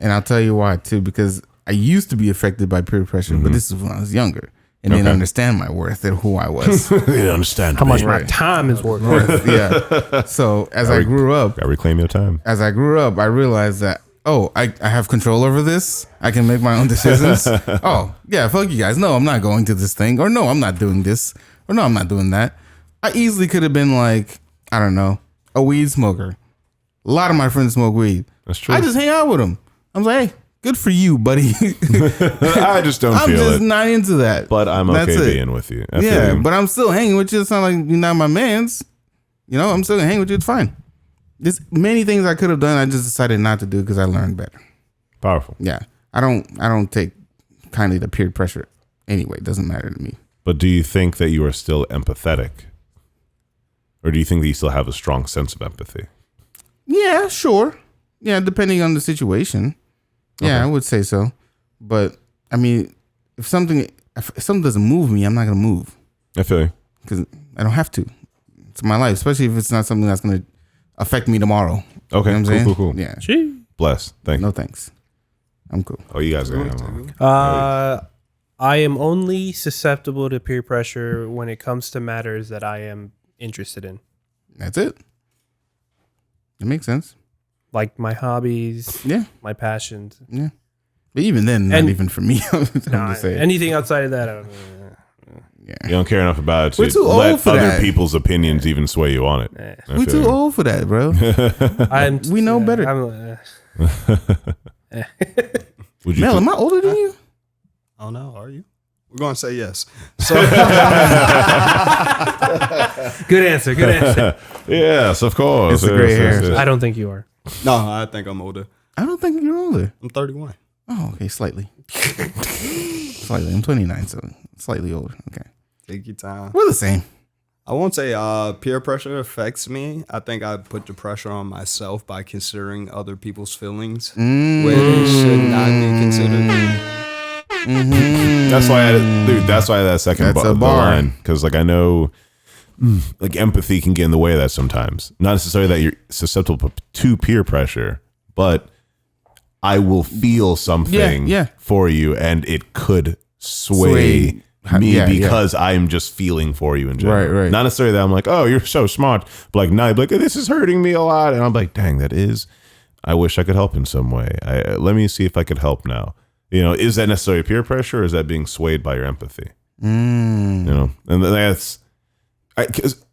And I'll tell you why too. Because I used to be affected by peer pressure, but this is when I was younger and didn't understand my worth and who I was. You don't understand How much me. my time is worth. Yeah. So as I grew up, Gotta reclaim your time. I realized that, I have control over this. I can make my own decisions. Fuck you guys. No, I'm not going to this thing. Or no, I'm not doing this. Or no, I'm not doing that. I easily could have been like, I don't know, a weed smoker. A lot of my friends smoke weed. That's true. I just hang out with them. I'm like, hey, good for you, buddy. I just don't I'm feel just it. not into that. But I'm That's okay it. being with you. I feel Yeah, you. but I'm still hanging with you. It's not like you're not my mans. I'm still gonna hang with you. It's fine. There's many things I could have done. I just decided not to do because I learned better. Powerful. Yeah, I don't take kindly to peer pressure anyway. It doesn't matter to me. But do you think that you are still empathetic? Or do you think that you still have a strong sense of empathy? Yeah, sure. Yeah, depending on the situation. Yeah, Okay. I would say so. But I mean, if something doesn't move me, I'm not gonna move I feel you. because I don't have to. It's my life, especially if it's not something that's gonna affect me tomorrow. Okay, You know what I'm saying? cool. Yeah. Gee. Bless. Thank you. No thanks. I'm cool. Oh, you guys are going to I am only susceptible to peer pressure when it comes to matters that I am interested in, That's it. It makes sense. like my hobbies, Yeah. my passions. Yeah. But even then, not And- even for me. I'm Nah, just saying. anything outside of that, I don't know. Yeah. You don't care enough about it We're to too let old for other that. people's opinions even sway you on it. I We're feel too you. old for that, bro. We know better. Would you Mel, am I older than you? I don't know. Are you? We're going to say yes. So Good answer. Good answer. Yes, of course. It's the gray hair. I don't think you are. no, I think I'm older. I don't think you're older. I'm 31. Oh, okay, slightly. Slightly. I'm 29, so slightly older. Okay. Take your time. We're the same. I won't say peer pressure affects me. I think I put the pressure on myself by considering other people's feelings where they should not be considered. That's why that's why that second That's a the bar. line, because like I know like empathy can get in the way of that sometimes. Not necessarily that you're susceptible to peer pressure, but I will feel something Yeah. for you, and it could sway me Yeah, because I'm just feeling for you in general. Right. Not necessarily that I'm like, oh, you're so smart, but like, no, like this is hurting me a lot, and I'm like, dang, that is. I wish I could help in some way. Let me see if I could help now. Is that necessarily peer pressure, or is that being swayed by your empathy? And that's because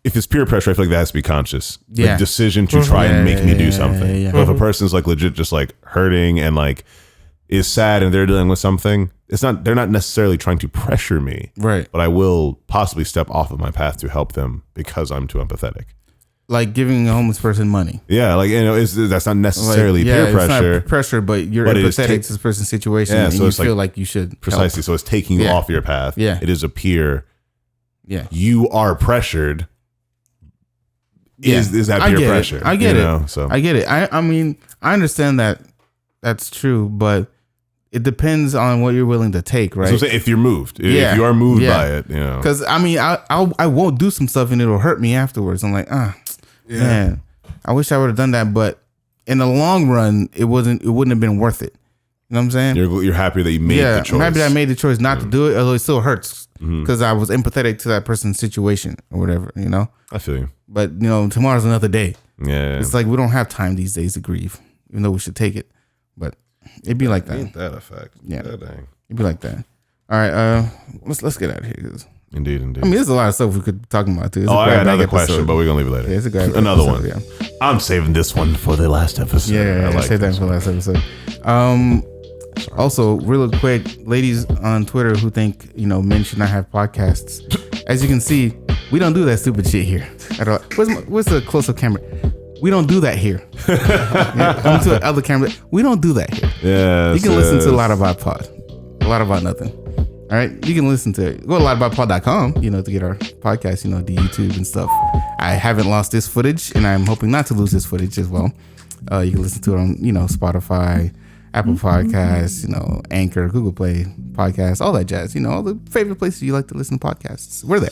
if it's peer pressure, I feel like that has to be conscious. Yeah. The decision to try and make me do something. yeah. But if a person's like legit just like hurting and like is sad and they're dealing with something, they're not necessarily trying to pressure me. Right. But I will possibly step off of my path to help them because I'm too empathetic. like giving a homeless person money. Yeah, like that's not necessarily peer pressure. It's not pressure, but you're empathetic to this person's situation, and so you feel like you should precisely. help. So it's taking you off your path. Yeah, it is a peer. Yeah, you are pressured. Is that peer pressure? I get it. So I get it. I mean, I understand that that's true, but it depends on what you're willing to take, right? So if you're moved, if you are moved by it, because I mean, I won't do some stuff and it'll hurt me afterwards. I'm like, man, I wish I would have done that, but in the long run, it wouldn't have been worth it. You know what I'm saying? You're happy that you made the choice. I'm happy that I made the choice not to do it, although it still hurts because I was empathetic to that person's situation or whatever. I feel you. But tomorrow's another day. Yeah, it's like we don't have time these days to grieve, even though we should take it. But it'd be like that. Ain't that a fact? Yeah, dang. It'd be like that. All right, let's get out of here. Indeed. I mean, there's a lot of stuff we could be talking about too. I got another question, but we're gonna leave it later. Yeah, it's a great another episode, one. Yeah. I'm saving this one for the last episode. Yeah, I save that for the last episode. Also, real quick, ladies on Twitter who think men should not have podcasts. As you can see, we don't do that stupid shit here at all. Where's the close-up camera? We don't do that here. Come to other camera. We don't do that here. Yeah, you can listen to a lot about pod, a lot about nothing. All right, you can listen to it. Go to lotaboutpod.com, to get our podcast, the YouTube and stuff. I haven't lost this footage, and I'm hoping not to lose this footage as well. You can listen to it on, Spotify, Apple Podcasts, Anchor, Google Play Podcasts, all that jazz. All the favorite places you like to listen to podcasts. We're there.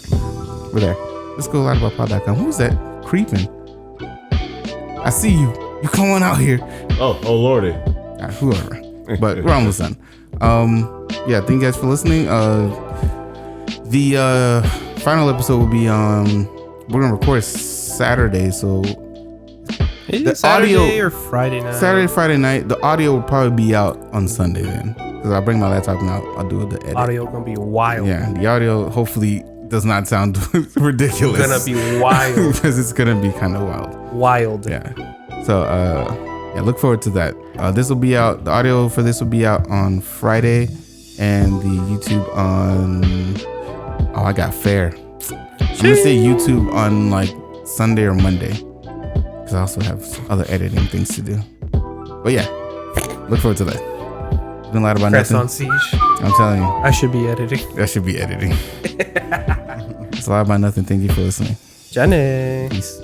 Let's go to lotaboutpod.com. Who's that creeping? I see you. You coming out here. Oh lordy. Whoever. But we're almost done. Thank you guys for listening. The final episode will be we're gonna record Saturday, so the Saturday or Friday night. Friday night. The audio will probably be out on Sunday then, because I'll bring my laptop and I'll do the edit. Audio gonna be wild. Yeah, the audio hopefully does not sound ridiculous. It's gonna be wild because it's gonna be kind of wild. Yeah. So look forward to that. This will be out. The audio for this will be out on Friday, and the YouTube on. I got fair. I'm gonna say YouTube on like Sunday or Monday, because I also have other editing things to do. But yeah, look forward to that. It's been a lot about Press nothing. on siege. I'm telling you, I should be editing. That should be editing. It's a lot about nothing. Thank you for listening. Jenny. Peace.